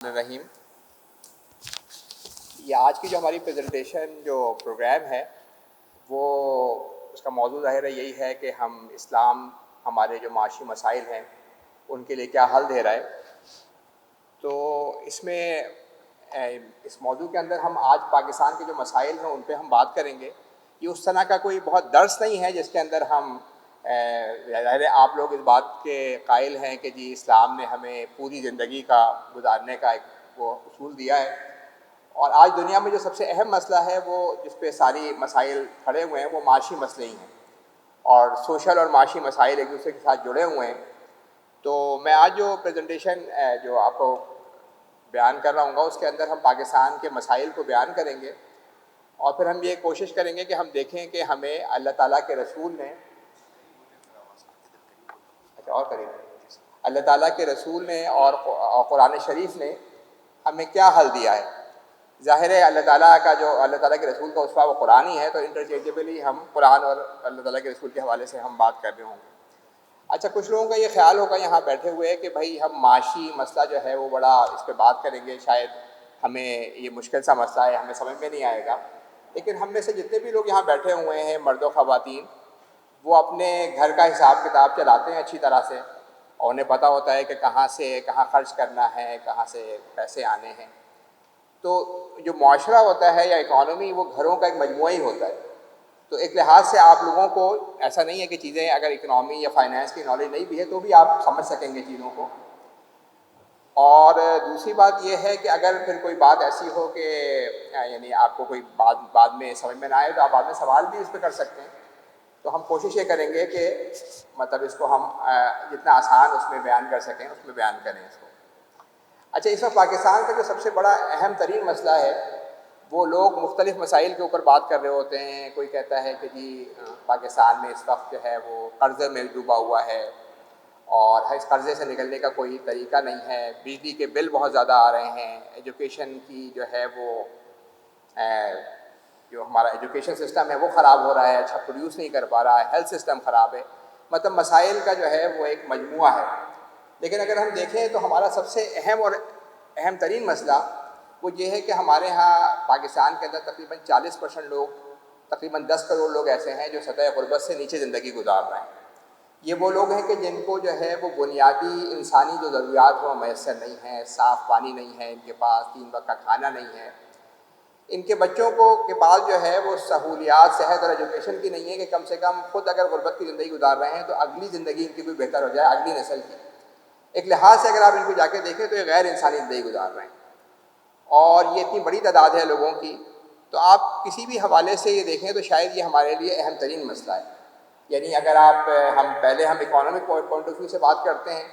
رحیم، یہ آج کی جو ہماری پریزنٹیشن جو پروگرام ہے وہ اس کا موضوع ظاہر ہے یہی ہے کہ ہم اسلام ہمارے جو معاشی مسائل ہیں ان کے لیے کیا حل دے رہا ہے. تو اس میں اس موضوع کے اندر ہم آج پاکستان کے جو مسائل ہیں ان پہ ہم بات کریں گے. یہ اس طرح کا کوئی بہت درس نہیں ہے جس کے اندر ہم ظاہر آپ لوگ اس بات کے قائل ہیں کہ جی اسلام نے ہمیں پوری زندگی کا گزارنے کا ایک وہ اصول دیا ہے، اور آج دنیا میں جو سب سے اہم مسئلہ ہے وہ جس پہ ساری مسائل کھڑے ہوئے ہیں وہ معاشی مسئلے ہی ہیں، اور سوشل اور معاشی مسائل ایک دوسرے کے ساتھ جڑے ہوئے ہیں. تو میں آج جو پریزنٹیشن جو آپ کو بیان کر رہا ہوں گا اس کے اندر ہم پاکستان کے مسائل کو بیان کریں گے، اور پھر ہم یہ کوشش کریں گے کہ ہم دیکھیں کہ ہمیں اللہ تعالیٰ کے رسول نے اللہ تعالیٰ کے رسول نے اور قرآن شریف نے ہمیں کیا حل دیا ہے. ظاہر ہے اللہ تعالیٰ کے رسول کا اسوہ وہ قرآن ہی ہے، تو انٹرچینجبلی ہم قرآن اور اللہ تعالیٰ کے رسول کے حوالے سے ہم بات کر رہے ہوں گے. اچھا، کچھ لوگوں کا یہ خیال ہوگا یہاں بیٹھے ہوئے کہ بھائی ہم معاشی مسئلہ جو ہے وہ بڑا اس پہ بات کریں گے، شاید ہمیں یہ مشکل سا مسئلہ ہے، ہمیں سمجھ میں نہیں آئے گا. لیکن ہم میں سے جتنے بھی لوگ یہاں بیٹھے ہوئے ہیں مرد و خواتین، وہ اپنے گھر کا حساب کتاب چلاتے ہیں اچھی طرح سے، اور انہیں پتہ ہوتا ہے کہ کہاں سے کہاں خرچ کرنا ہے، کہاں سے پیسے آنے ہیں. تو جو معاشرہ ہوتا ہے یا اکانومی وہ گھروں کا ایک مجموعہ ہی ہوتا ہے. تو ایک لحاظ سے آپ لوگوں کو ایسا نہیں ہے کہ چیزیں اگر اکنامی یا فائنانس کی نالج نہیں بھی ہے تو بھی آپ سمجھ سکیں گے چیزوں کو. اور دوسری بات یہ ہے کہ اگر پھر کوئی بات ایسی ہو کہ یعنی آپ کو کوئی بعد میں سمجھ میں نہ آئے تو آپ بعد میں سوال بھی اس پہ کر سکتے ہیں. تو ہم کوشش یہ کریں گے کہ مطلب اس کو ہم جتنا آسان اس میں بیان کر سکیں اس میں بیان کریں اس کو. اچھا، اس وقت پاکستان کا جو سب سے بڑا اہم ترین مسئلہ ہے وہ لوگ مختلف مسائل کے اوپر بات کر رہے ہوتے ہیں. کوئی کہتا ہے کہ جی پاکستان میں اس وقت جو ہے وہ قرضے میں ڈوبا ہوا ہے اور اس قرضے سے نکلنے کا کوئی طریقہ نہیں ہے، بجلی کے بل بہت زیادہ آ رہے ہیں، ایجوکیشن کی جو ہے وہ جو ہمارا ایجوکیشن سسٹم ہے وہ خراب ہو رہا ہے، اچھا پروڈیوس نہیں کر پا رہا ہے، ہیلتھ سسٹم خراب ہے. مطلب مسائل کا جو ہے وہ ایک مجموعہ ہے. لیکن اگر ہم دیکھیں تو ہمارا سب سے اہم ترین مسئلہ وہ یہ ہے کہ ہمارے ہاں پاکستان کے اندر تقریباً 40% لوگ، تقریباً 10 کروڑ لوگ ایسے ہیں جو سطح غربت سے نیچے زندگی گزار رہے ہیں. یہ وہ لوگ ہیں کہ جن کو جو ہے وہ بنیادی انسانی جو ضروریات ہیں وہ میسر نہیں ہیں. صاف پانی نہیں ہے ان کے پاس، 3 وقت کا کھانا نہیں ہے. ان کے بچوں کے پاس جو ہے وہ سہولیات صحت اور ایجوکیشن کی نہیں ہے کہ کم سے کم خود اگر غربت کی زندگی گزار رہے ہیں تو اگلی زندگی ان کی کوئی بہتر ہو جائے، اگلی نسل کی. ایک لحاظ سے اگر آپ ان کو جا کے دیکھیں تو یہ غیر انسانی زندگی گزار رہے ہیں، اور یہ اتنی بڑی تعداد ہے لوگوں کی. تو آپ کسی بھی حوالے سے یہ دیکھیں تو شاید یہ ہمارے لیے اہم ترین مسئلہ ہے. یعنی اگر ہم اکانومک پوائنٹ آف ویو سے بات کرتے ہیں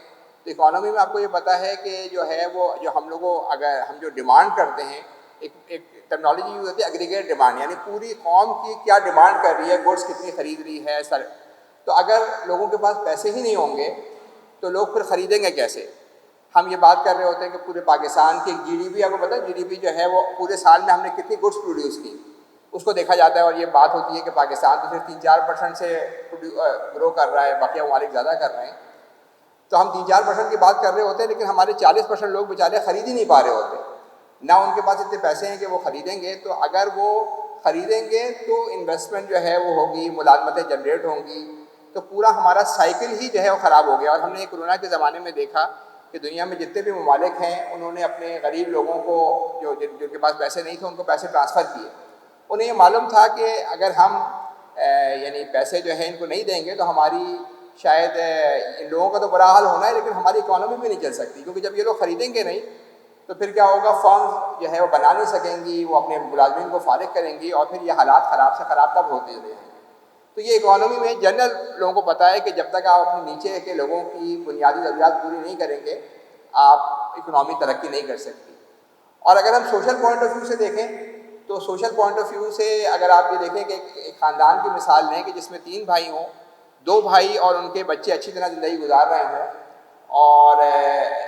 تو اکانومی میں آپ کو یہ پتہ ہے کہ جو ہے وہ جو ہم لوگوں اگر ہم جو ڈیمانڈ کرتے ہیں، ایک ٹرمنالوجی یوز ہوتی ہے ایگریگیٹ ڈیمانڈ، یعنی پوری قوم کی کیا ڈیمانڈ کر رہی ہے، گڈس کتنی خرید رہی ہے سر. تو اگر لوگوں کے پاس پیسے ہی نہیں ہوں گے تو لوگ پھر خریدیں گے کیسے؟ ہم یہ بات کر رہے ہوتے ہیں کہ پورے پاکستان کی جی ڈی پی، آپ کو پتہ ہے جی ڈی پی جو ہے وہ پورے سال میں ہم نے کتنی گڈس پروڈیوس کی اس کو دیکھا جاتا ہے، اور یہ بات ہوتی ہے کہ پاکستان تو صرف 3-4% سے گرو کر رہا ہے، باقی ممالک زیادہ کر رہے ہیں. تو ہم 3-4% کی بات کر رہے ہوتے ہیں لیکن ہمارے 40% لوگ بیچارے خرید ہی نہیں پا رہے ہوتے، نہ ان کے پاس اتنے پیسے ہیں کہ وہ خریدیں گے. تو اگر وہ خریدیں گے تو انویسٹمنٹ جو ہے وہ ہوگی، ملازمتیں جنریٹ ہوں گی، تو پورا ہمارا سائیکل ہی جو ہے وہ خراب ہو گیا. اور ہم نے کورونا کے زمانے میں دیکھا کہ دنیا میں جتنے بھی ممالک ہیں انہوں نے اپنے غریب لوگوں کو جن کے پاس پیسے نہیں تھے ان کو پیسے ٹرانسفر کیے. انہیں یہ معلوم تھا کہ اگر ہم یعنی پیسے جو ہیں ان کو نہیں دیں گے تو ہماری شاید ان لوگوں کا تو برا حال ہونا ہے لیکن ہماری اکانومی بھی نہیں چل سکتی، کیونکہ جب یہ لوگ خریدیں گے نہیں تو پھر کیا ہوگا، فرمز جو ہے وہ بنا نہیں سکیں گی، وہ اپنے ملازمین کو فارغ کریں گی، اور پھر یہ حالات خراب سے خراب تب ہوتے رہے ہیں. تو یہ اکانومی میں جنرل لوگوں کو پتہ ہے کہ جب تک آپ اپنے نیچے کے لوگوں کی بنیادی ضروریات پوری نہیں کریں گے آپ اکنامی ترقی نہیں کر سکتی. اور اگر ہم سوشل پوائنٹ آف ویو سے دیکھیں تو سوشل پوائنٹ آف ویو سے اگر آپ یہ دیکھیں کہ ایک خاندان کی مثال لیں کہ جس میں 3 بھائی ہوں، 2 بھائی اور ان کے بچے اچھی طرح زندگی گزار رہے ہوں، اور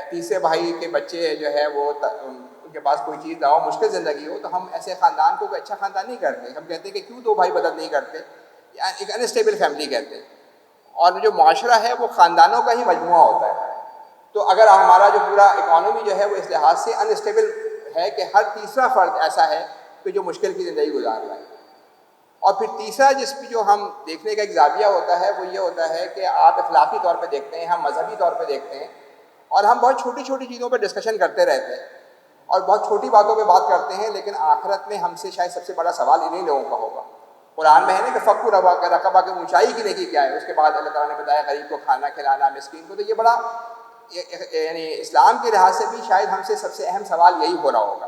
تیسرے بھائی کے بچے جو ہے وہ ان کے پاس کوئی چیز نہ ہو، مشکل زندگی ہو، تو ہم ایسے خاندان کو کوئی اچھا خاندان نہیں کرتے. ہم کہتے ہیں کہ کیوں 2 بھائی مدد نہیں کرتے، ایک انسٹیبل فیملی کہتے ہیں. اور جو معاشرہ ہے وہ خاندانوں کا ہی مجموعہ ہوتا ہے. تو اگر ہمارا جو پورا اکانومی جو ہے وہ اس لحاظ سے انسٹیبل ہے کہ ہر تیسرا فرد ایسا ہے کہ جو مشکل کی زندگی گزار رہا ہے. اور پھر تیسرا جس پہ جو ہم دیکھنے کا ایک زاویہ ہوتا ہے وہ یہ ہوتا ہے کہ آپ اخلاقی طور پہ دیکھتے ہیں, ہم مذہبی طور پہ دیکھتے ہیں, اور ہم بہت چھوٹی چھوٹی چیزوں پہ ڈسکشن کرتے رہتے ہیں اور بہت چھوٹی باتوں پہ بات کرتے ہیں, لیکن آخرت میں ہم سے شاید سب سے بڑا سوال انہیں لوگوں کا ہوگا. قرآن میں ہے نا کہ فقر رقبہ کی اونچائی کی نیکی کیا ہے, اس کے بعد اللہ تعالیٰ نے بتایا غریب کو کھانا کھلانا, مسکین کو. تو یہ بڑا یعنی اسلام کے لحاظ سے بھی شاید ہم سے سب سے اہم سوال یہی ہو رہا ہوگا.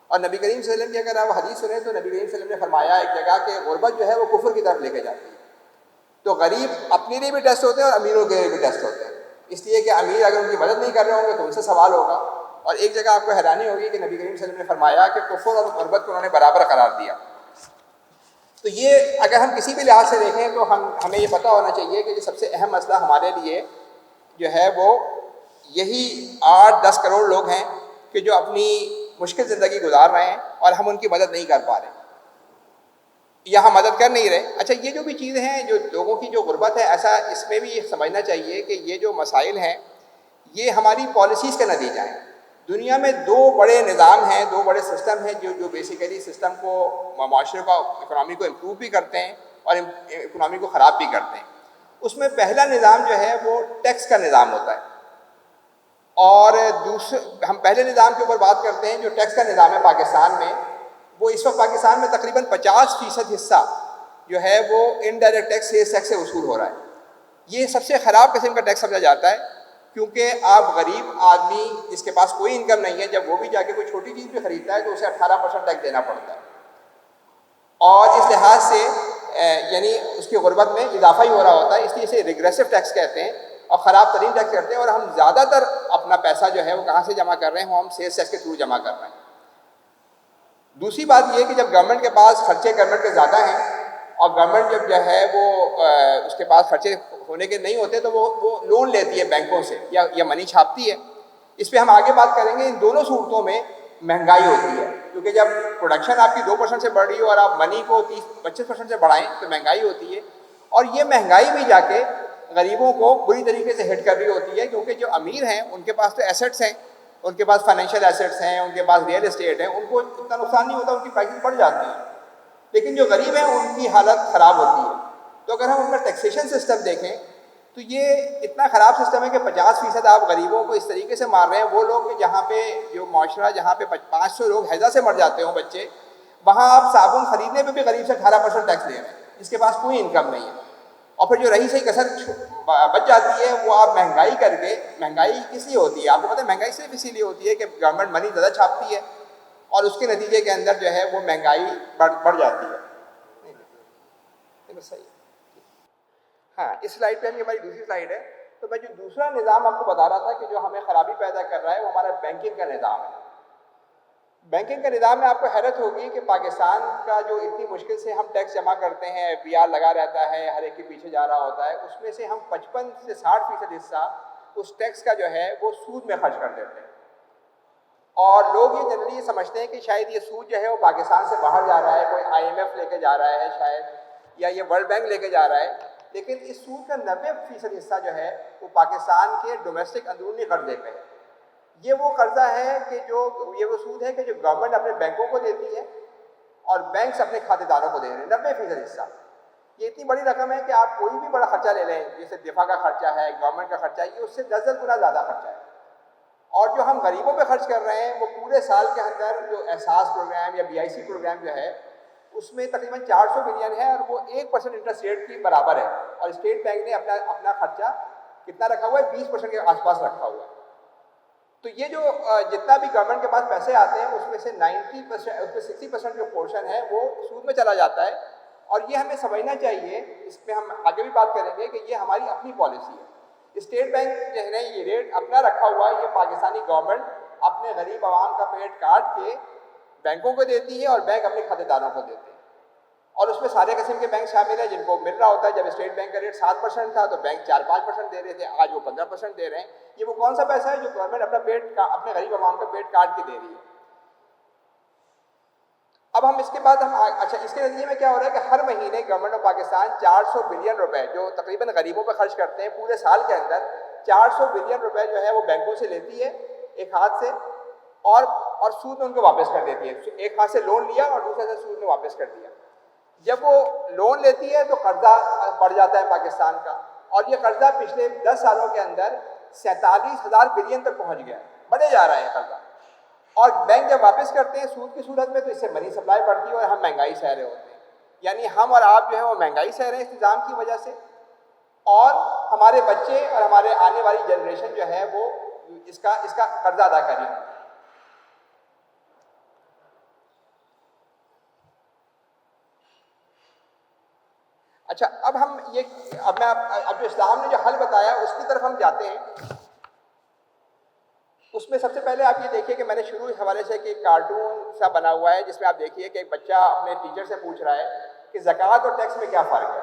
اور نبی کریم صلی اللہ علیہ وسلم کی اگر آپ حدیث سنیں تو نبی کریم صلی اللہ علیہ وسلم نے فرمایا ایک جگہ کہ غربت جو ہے وہ کفر کی طرف لے کے جاتی ہے. تو غریب اپنے لیے بھی ٹیسٹ ہوتے ہیں اور امیروں کے لیے بھی ٹیسٹ ہوتے ہیں, اس لیے کہ امیر اگر ان کی مدد نہیں کر رہے ہوں گے تو ان سے سوال ہوگا. اور ایک جگہ آپ کو حیرانی ہوگی کہ نبی کریم صلی اللہ علیہ وسلم نے فرمایا کہ کفر اور غربت کو انہوں نے برابر قرار دیا. تو یہ اگر ہم کسی بھی لحاظ سے دیکھیں تو ہمیں یہ پتہ ہونا چاہیے کہ یہ سب سے اہم مسئلہ ہمارے لیے جو ہے وہ یہی 8-10 کروڑ لوگ ہیں کہ جو اپنی مشکل زندگی گزار رہے ہیں اور ہم ان کی مدد نہیں کر پا رہے یا ہم مدد کر نہیں رہے. اچھا, یہ جو بھی چیزیں ہیں جو لوگوں کی جو غربت ہے, ایسا اس میں بھی یہ سمجھنا چاہیے کہ یہ جو مسائل ہیں یہ ہماری پالیسیز کا نتیجہ ہیں. دنیا میں 2 بڑے نظام ہیں, 2 بڑے سسٹم ہیں جو بیسیکلی سسٹم کو, معاشرے کا, اکنامی کو امپروو بھی کرتے ہیں اور اکنامی کو خراب بھی کرتے ہیں. اس میں پہلا نظام جو ہے وہ ٹیکس کا نظام ہوتا ہے, اور ہم پہلے نظام کے اوپر بات کرتے ہیں جو ٹیکس کا نظام ہے پاکستان میں. وہ اس وقت پاکستان میں تقریباً 50% حصہ جو ہے وہ انڈائریکٹ ٹیکس, سیلز ٹیکس سے وصول ہو رہا ہے. یہ سب سے خراب قسم کا ٹیکس سمجھا جاتا ہے, کیونکہ آپ غریب آدمی جس کے پاس کوئی انکم نہیں ہے, جب وہ بھی جا کے کوئی چھوٹی چیز بھی خریدتا ہے تو اسے 18% ٹیکس دینا پڑتا ہے. اور اس لحاظ سے یعنی اس کی غربت میں اضافہ ہی ہو رہا ہوتا ہے. اس لیے اسے ریگریسو ٹیکس کہتے ہیں اور خراب ترین ٹیکس کرتے ہیں. اور ہم زیادہ تر اپنا پیسہ جو ہے وہ کہاں سے جمع کر رہے ہیں, وہ ہم سیلز ٹیکس کے تھرو جمع کر رہے ہیں. دوسری بات یہ کہ جب گورنمنٹ کے پاس خرچے گورنمنٹ کے زیادہ ہیں اور گورنمنٹ جب جو ہے وہ اس کے پاس خرچے ہونے کے نہیں ہوتے تو وہ لون لیتی ہے بینکوں سے یا منی چھاپتی ہے. اس پہ ہم آگے بات کریں گے. ان دونوں صورتوں میں مہنگائی ہوتی ہے, کیونکہ جب پروڈکشن آپ کی 2% سے بڑھ رہی ہو اور آپ منی کو 30-25% سے بڑھائیں تو مہنگائی ہوتی ہے. اور یہ مہنگائی بھی جا کے غریبوں کو بری طریقے سے ہٹ کر رہی ہوتی ہے, کیونکہ جو امیر ہیں ان کے پاس تو ایسٹس ہیں, ان کے پاس فائنینشیل ایسٹس ہیں, ان کے پاس ریئل اسٹیٹ ہیں, ان کو اتنا نقصان نہیں ہوتا, ان کی پرائسز بڑھ جاتی ہیں. لیکن جو غریب ہیں ان کی حالت خراب ہوتی ہے. تو اگر ہم ان کا ٹیکسیشن سسٹم دیکھیں تو یہ اتنا خراب سسٹم ہے کہ 50% آپ غریبوں کو اس طریقے سے مار رہے ہیں. وہ لوگ کہ جہاں پہ جو معاشرہ جہاں پہ 500 لوگ حیضہ سے مر جاتے ہوں بچے, وہاں آپ صابن خریدنے پہ بھی غریب سے 18% ٹیکس لے رہے ہیں جس کے پاس کوئی انکم نہیں ہے. اور پھر جو رہی صحیح کسر بچ جاتی ہے وہ آپ مہنگائی کر کے, مہنگائی کس لیے ہوتی ہے آپ کو پتہ ہے؟ مہنگائی صرف اسی لیے ہوتی ہے کہ گورنمنٹ منی زیادہ چھاپتی ہے اور اس کے نتیجے کے اندر جو ہے وہ مہنگائی بڑھ جاتی ہے. صحیح. ہاں, اس سلائڈ پہ ہماری دوسری سلائڈ ہے. تو میں جو دوسرا نظام آپ کو بتا رہا تھا کہ جو ہمیں خرابی پیدا کر رہا ہے وہ ہمارا بینکنگ کا نظام ہے. بینکنگ کا نظام میں آپ کو حیرت ہوگی کہ پاکستان کا جو اتنی مشکل سے ہم ٹیکس جمع کرتے ہیں, FBR لگا رہتا ہے, ہر ایک کے پیچھے جا رہا ہوتا ہے, اس میں سے ہم 55 سے 60% حصہ اس ٹیکس کا جو ہے وہ سود میں خرچ کر دیتے ہیں. اور لوگ یہ جنرلی یہ سمجھتے ہیں کہ شاید یہ سود جو ہے وہ پاکستان سے باہر جا رہا ہے, کوئی IMF لے کے جا رہا ہے شاید, یا یہ ورلڈ بینک لے کے جا رہا ہے. لیکن اس سود کا 90% حصہ جو ہے وہ پاکستان کے ڈومیسٹک اندرونی قرضے پہ ہے. یہ وہ قرضہ ہے کہ یہ وہ سود ہے کہ جو گورنمنٹ اپنے بینکوں کو دیتی ہے اور بینکس اپنے کھاتے داروں کو دے رہے ہیں. 90% حصہ. یہ اتنی بڑی رقم ہے کہ آپ کوئی بھی بڑا خرچہ لے لیں, جیسے دفاع کا خرچہ ہے, گورنمنٹ کا خرچہ ہے, یہ اس سے 10 گنا زیادہ خرچہ ہے. اور جو ہم غریبوں پہ خرچ کر رہے ہیں وہ پورے سال کے اندر جو احساس پروگرام یا BIC پروگرام جو ہے اس میں تقریباً 400 بلین ہے اور وہ 1% انٹرسٹ ریٹ کی برابر ہے. اور اسٹیٹ بینک نے اپنا خرچہ کتنا رکھا ہوا ہے, 20% کے آس پاس رکھا ہوا ہے. تو یہ جو جتنا بھی گورنمنٹ کے پاس پیسے آتے ہیں اس میں سے 90%, اس میں 60% جو پورشن ہے وہ سود میں چلا جاتا ہے. اور یہ ہمیں سمجھنا چاہیے, اس پہ ہم آگے بھی بات کریں گے, کہ یہ ہماری اپنی پالیسی ہے. اسٹیٹ بینک جو ہے نا یہ ریٹ اپنا رکھا ہوا ہے, یہ پاکستانی گورنمنٹ اپنے غریب عوام کا پیٹ کاٹ کے بینکوں کو دیتی ہے اور بینک اپنے خاتے داروں کو دیتے ہیں. اور اس میں سارے قسم کے بینک شامل ہیں جن کو مل رہا ہوتا ہے. جب اسٹیٹ بینک کا ریٹ 7% تھا تو بینک 4-5% دے رہے تھے, آج وہ 15% دے رہے ہیں. یہ وہ کون سا پیسہ ہے جو گورنمنٹ اپنے غریب عوام کا پیٹ کاٹ کے دے رہی ہے. اب ہم اس کے بعد اچھا اس کے نتیجے میں کیا ہو رہا ہے کہ ہر مہینے گورنمنٹ آف پاکستان 400 بلین روپے جو تقریباً غریبوں پہ خرچ کرتے ہیں پورے سال کے اندر, 400 بلین روپے جو ہے وہ بینکوں سے لیتی ہے ایک ہاتھ سے، اور سود میں ان کو واپس کر دیتی ہے. ایک ہاتھ سے لون لیا اور دوسرے سے سود میں واپس کر دیا. جب وہ لون لیتی ہے تو قرضہ بڑھ جاتا ہے پاکستان کا، اور یہ قرضہ پچھلے 10 سالوں کے اندر 47,000 بلین تک پہنچ گیا، بڑھے جا رہا ہے قرضہ. اور بینک جب واپس کرتے ہیں سود کی صورت میں تو اس سے منی سپلائی بڑھتی ہے اور ہم مہنگائی سہ رہے ہوتے ہیں. یعنی ہم اور آپ جو ہے وہ مہنگائی سہ رہے ہیں اس نظام کی وجہ سے، اور ہمارے بچے اور ہمارے آنے والی جنریشن جو ہے وہ اس کا قرضہ ادا کر رہی ہے. اچھا، اب جو اسلام نے جو حل بتایا اس کی طرف ہم جاتے ہیں. اس میں سب سے پہلے آپ یہ دیکھیے کہ میں نے شروع اس حوالے سے کہ ایک کارٹون سا بنا ہوا ہے جس میں آپ دیکھیے کہ ایک بچہ اپنے ٹیچر سے پوچھ رہا ہے کہ زکوٰۃ اور ٹیکس میں کیا فرق ہے.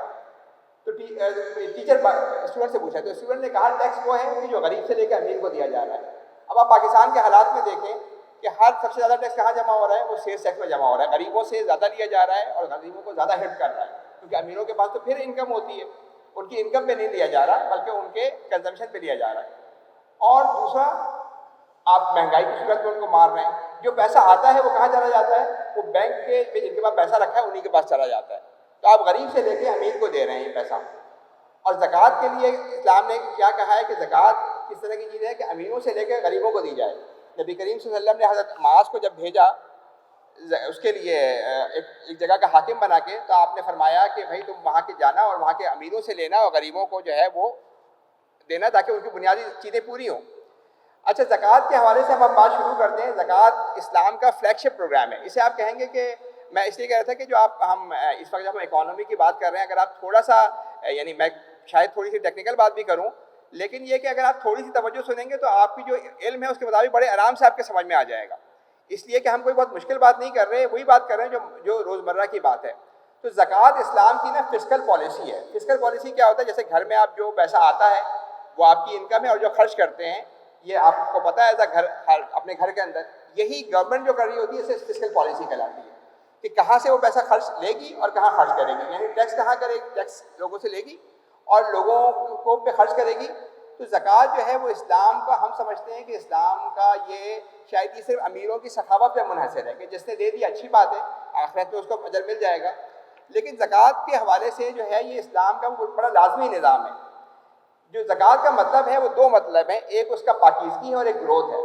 تو ٹیچر اسٹوڈنٹ سے پوچھا تو اسٹوڈنٹ نے کہا ٹیکس وہ ہے کہ جو غریب سے لے کے امیر کو دیا جا رہا ہے. اب آپ پاکستان کے حالات میں دیکھیں کہ سب سے زیادہ ٹیکس کہاں جمع ہو رہا ہے، وہ سیلز ٹیکس میں جمع ہو رہا ہے. غریبوں سے زیادہ لیا جا رہا ہے اور غریبوں کو زیادہ ہٹ کر رہا ہے، کیونکہ امیروں کے پاس تو پھر انکم ہوتی ہے، ان کی انکم پہ نہیں لیا جا رہا بلکہ ان کے کنزمپشن پہ لیا جا رہا ہے. اور دوسرا، آپ مہنگائی کی صورت میں ان کو مار رہے ہیں. جو پیسہ آتا ہے وہ کہاں چلا جاتا ہے؟ وہ بینک کے جن کے پاس پیسہ رکھا ہے انہیں کے پاس چلا جاتا ہے. تو آپ غریب سے لے کے امیر کو دے رہے ہیں یہ پیسہ. اور زکوٰۃ کے لیے اسلام نے کیا کہا ہے کہ زکوٰۃ کس طرح کی چیز ہے کہ امیروں سے لے کے غریبوں کو دی جائے. نبی کریم صلی اللہ علیہ وسلم نے حضرت معاذ کو جب بھیجا اس کے لیے ایک جگہ کا حاکم بنا کے، تو آپ نے فرمایا کہ بھائی تم وہاں کے جانا اور وہاں کے امیروں سے لینا اور غریبوں کو جو ہے وہ دینا تاکہ ان کی بنیادی چیزیں پوری ہوں. اچھا، زکوٰۃ کے حوالے سے ہم بات شروع کرتے ہیں. زکوٰۃ اسلام کا فلیگ شپ پروگرام ہے. اسے آپ کہیں گے کہ میں اس لیے کہہ رہا تھا کہ جو ہم اس وقت جب ہم اکانومی کی بات کر رہے ہیں، اگر آپ تھوڑا سا یعنی میں شاید تھوڑی سی ٹیکنیکل بات بھی کروں، لیکن یہ کہ اگر آپ تھوڑی سی توجہ سنیں گے تو آپ کی جو علم ہے اس کے مطابق بڑے آرام سے آپ کے سمجھ میں آ جائے گا. اس لیے کہ ہم کوئی بہت مشکل بات نہیں کر رہے، وہی بات کر رہے ہیں جو روزمرہ کی بات ہے. تو زکوٰۃ اسلام کی فسکل پالیسی ہے. فسکل پالیسی کیا ہوتا ہے؟ جیسے گھر میں آپ جو پیسہ آتا ہے وہ آپ کی انکم ہے، اور جو خرچ کرتے ہیں یہ آپ کو پتہ ہے اپنے گھر کے اندر یہی گورنمنٹ جو کر رہی ہوتی ہے اسے فسکل پالیسی کہلاتی ہے کہ کہاں سے وہ پیسہ خرچ لے گی اور کہاں خرچ کرے گی. یعنی ٹیکس کہاں کرے گی؟ ٹیکس لوگوں سے لے گی اور لوگوں کو پہ خرچ کرے گی. تو زکوٰۃ جو ہے وہ اسلام کا، ہم سمجھتے ہیں کہ اسلام کا یہ شاید یہ صرف امیروں کی سخاوت پہ منحصر ہے کہ جس نے دے دی اچھی بات ہے، آخرت میں اس کو اجر مل جائے گا. لیکن زکوٰۃ کے حوالے سے جو ہے یہ اسلام کا وہ بڑا لازمی نظام ہے. جو زکوٰۃ کا مطلب ہے وہ دو مطلب ہیں، ایک اس کا پاکیزگی ہے اور ایک گروتھ ہے.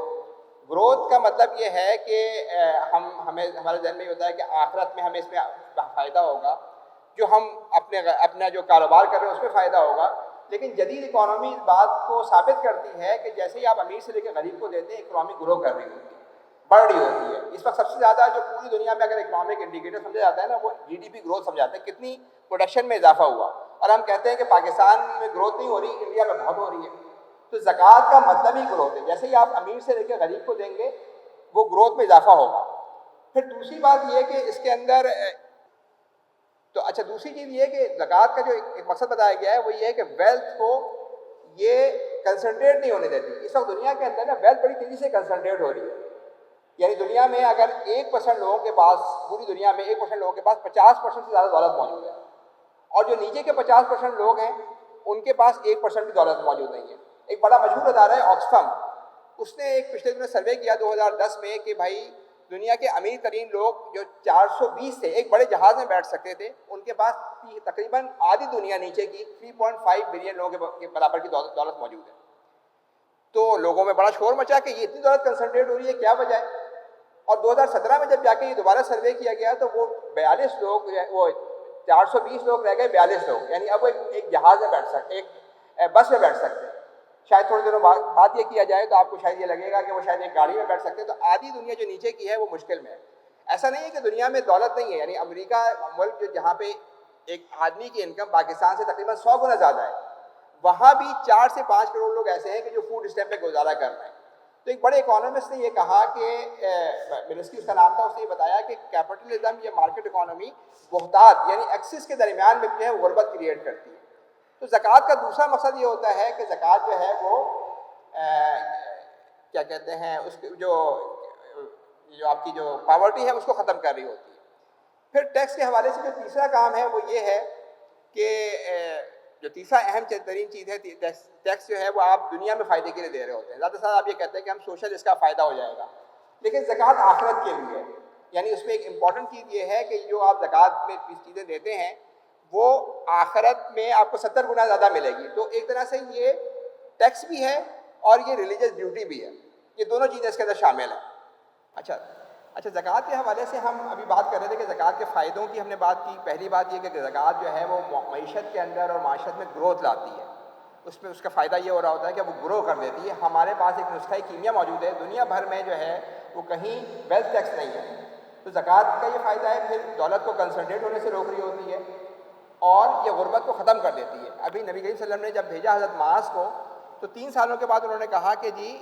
گروتھ کا مطلب یہ ہے کہ ہمارے ذہن میں یہ ہوتا ہے کہ آخرت میں ہمیں اس میں فائدہ ہوگا، جو ہم اپنا جو کاروبار کر رہے ہیں اس میں فائدہ ہوگا. لیکن جدید اکانومی اس بات کو ثابت کرتی ہے کہ جیسے ہی آپ امیر سے لے کے غریب کو دیتے ہیں اکانومی گرو کر رہی ہوتی ہے، بڑھ رہی ہوتی ہے. اس وقت سب سے زیادہ جو پوری دنیا میں اگر اکنامک انڈیکیٹر سمجھا جاتا ہے نا، وہ جی ڈی پی گروتھ سمجھاتے ہیں، کتنی پروڈکشن میں اضافہ ہوا. اور ہم کہتے ہیں کہ پاکستان میں گروتھ نہیں ہو رہی، انڈیا میں بہت ہو رہی ہے. تو زکوٰۃ کا مطلب ہی گروتھ ہے. جیسے ہی آپ امیر سے لے کے غریب کو دیں گے وہ گروتھ میں اضافہ ہوگا. پھر دوسری بات یہ کہ اس کے اندر تو اچھا دوسری چیز یہ کہ زکوٰۃ کا جو ایک مقصد بتایا گیا ہے وہ یہ ہے کہ ویلتھ کو یہ کنسنٹریٹ نہیں ہونے دیتی. اس وقت دنیا کے اندر نا ویلتھ بڑی تیزی سے کنسنٹریٹ ہو رہی ہے. یعنی دنیا میں اگر 1% لوگوں کے پاس، پوری دنیا میں 1% لوگوں کے پاس 50% سے زیادہ دولت موجود ہے، اور جو نیچے کے 50% لوگ ہیں ان کے پاس 1% بھی دولت موجود نہیں ہے. ایک بڑا مشہور ادارہ ہے آکسفم، اس نے ایک پچھلے دنوں سروے کیا 2010 میں کہ بھائی دنیا کے امیر ترین لوگ جو 420 تھے، ایک بڑے جہاز میں بیٹھ سکتے تھے، ان کے پاس تقریباً آدھی دنیا نیچے کی 3.5 بلین لوگوں کے برابر کی دولت موجود ہے. تو لوگوں میں بڑا شور مچا کہ یہ اتنی دولت کنسنٹریٹ ہو رہی ہے، کیا وجہ ہے؟ اور 2017 میں جب جا کے یہ دوبارہ سروے کیا گیا تو وہ 42 لوگ، وہ 420 لوگ رہ گئے 42 لوگ. یعنی اب وہ ایک جہاز میں بیٹھ سکتے، ایک بس میں بیٹھ سکتے ہیں. شاید تھوڑے دنوں بعد یہ کیا جائے تو آپ کو شاید یہ لگے گا کہ وہ شاید ایک گاڑی میں بیٹھ سکتے ہیں. تو آدھی دنیا جو نیچے کی ہے وہ مشکل میں ہے. ایسا نہیں ہے کہ دنیا میں دولت نہیں ہے. یعنی امریکہ ملک جو جہاں پہ ایک آدمی کی انکم پاکستان سے تقریباً 100 گنا زیادہ ہے، وہاں بھی 4 سے 5 کروڑ لوگ ایسے ہیں کہ جو فوڈ اسٹیمپ پہ گزارا کر رہے ہیں. تو ایک بڑے اکانومسٹ نے یہ کہا کہ منسٹری اس کا نام تھا، اس نے یہ بتایا کہ کیپٹلزم یا مارکیٹ اکانومی بہتات یعنی ایکسس کے درمیان میں جو ہے غربت کریٹ کرتی ہے. تو زکوٰۃ کا دوسرا مقصد یہ ہوتا ہے کہ زکوٰۃ جو ہے وہ کیا کہتے ہیں اس کی جو آپ کی جو پاورٹی ہے اس کو ختم کر رہی ہوتی ہے. پھر ٹیکس کے حوالے سے جو تیسرا کام ہے وہ یہ ہے کہ جو تیسرا اہم ترین چیز ہے ٹیکس جو ہے وہ آپ دنیا میں فائدے کے لیے دے رہے ہوتے ہیں. زیادہ سے زیادہ آپ یہ کہتے ہیں کہ ہم سوشل اس کا فائدہ ہو جائے گا, لیکن زکوٰۃ آخرت کے لیے. یعنی اس میں ایک امپورٹنٹ چیز یہ ہے کہ جو آپ زکوٰۃ میں چیزیں دیتے ہیں وہ آخرت میں آپ کو 70 گنا زیادہ ملے گی. تو ایک طرح سے یہ ٹیکس بھی ہے اور یہ ریلیجس ڈیوٹی بھی ہے, یہ دونوں چیزیں اس کے اندر شامل ہیں. اچھا زکوٰۃ کے حوالے سے ہم ابھی بات کر رہے تھے کہ زکوٰۃ کے فائدوں کی ہم نے بات کی. پہلی بات یہ کہ زکوٰۃ جو ہے وہ معیشت کے اندر اور معاشرت میں گروتھ لاتی ہے. اس میں اس کا فائدہ یہ ہو رہا ہوتا ہے کہ وہ گرو کر دیتی ہے. ہمارے پاس ایک نسخہ کیمیا موجود ہے, دنیا بھر میں جو ہے وہ کہیں ویلتھ ٹیکس نہیں ہے. تو زکوٰۃ کا یہ فائدہ ہے, پھر دولت کو کنسنٹریٹ ہونے سے روک رہی ہوتی ہے اور یہ غربت کو ختم کر دیتی ہے. ابھی نبی کریم صلی اللہ علیہ وسلم نے جب بھیجا حضرت معاذ کو تو 3 سالوں کے بعد انہوں نے کہا کہ جی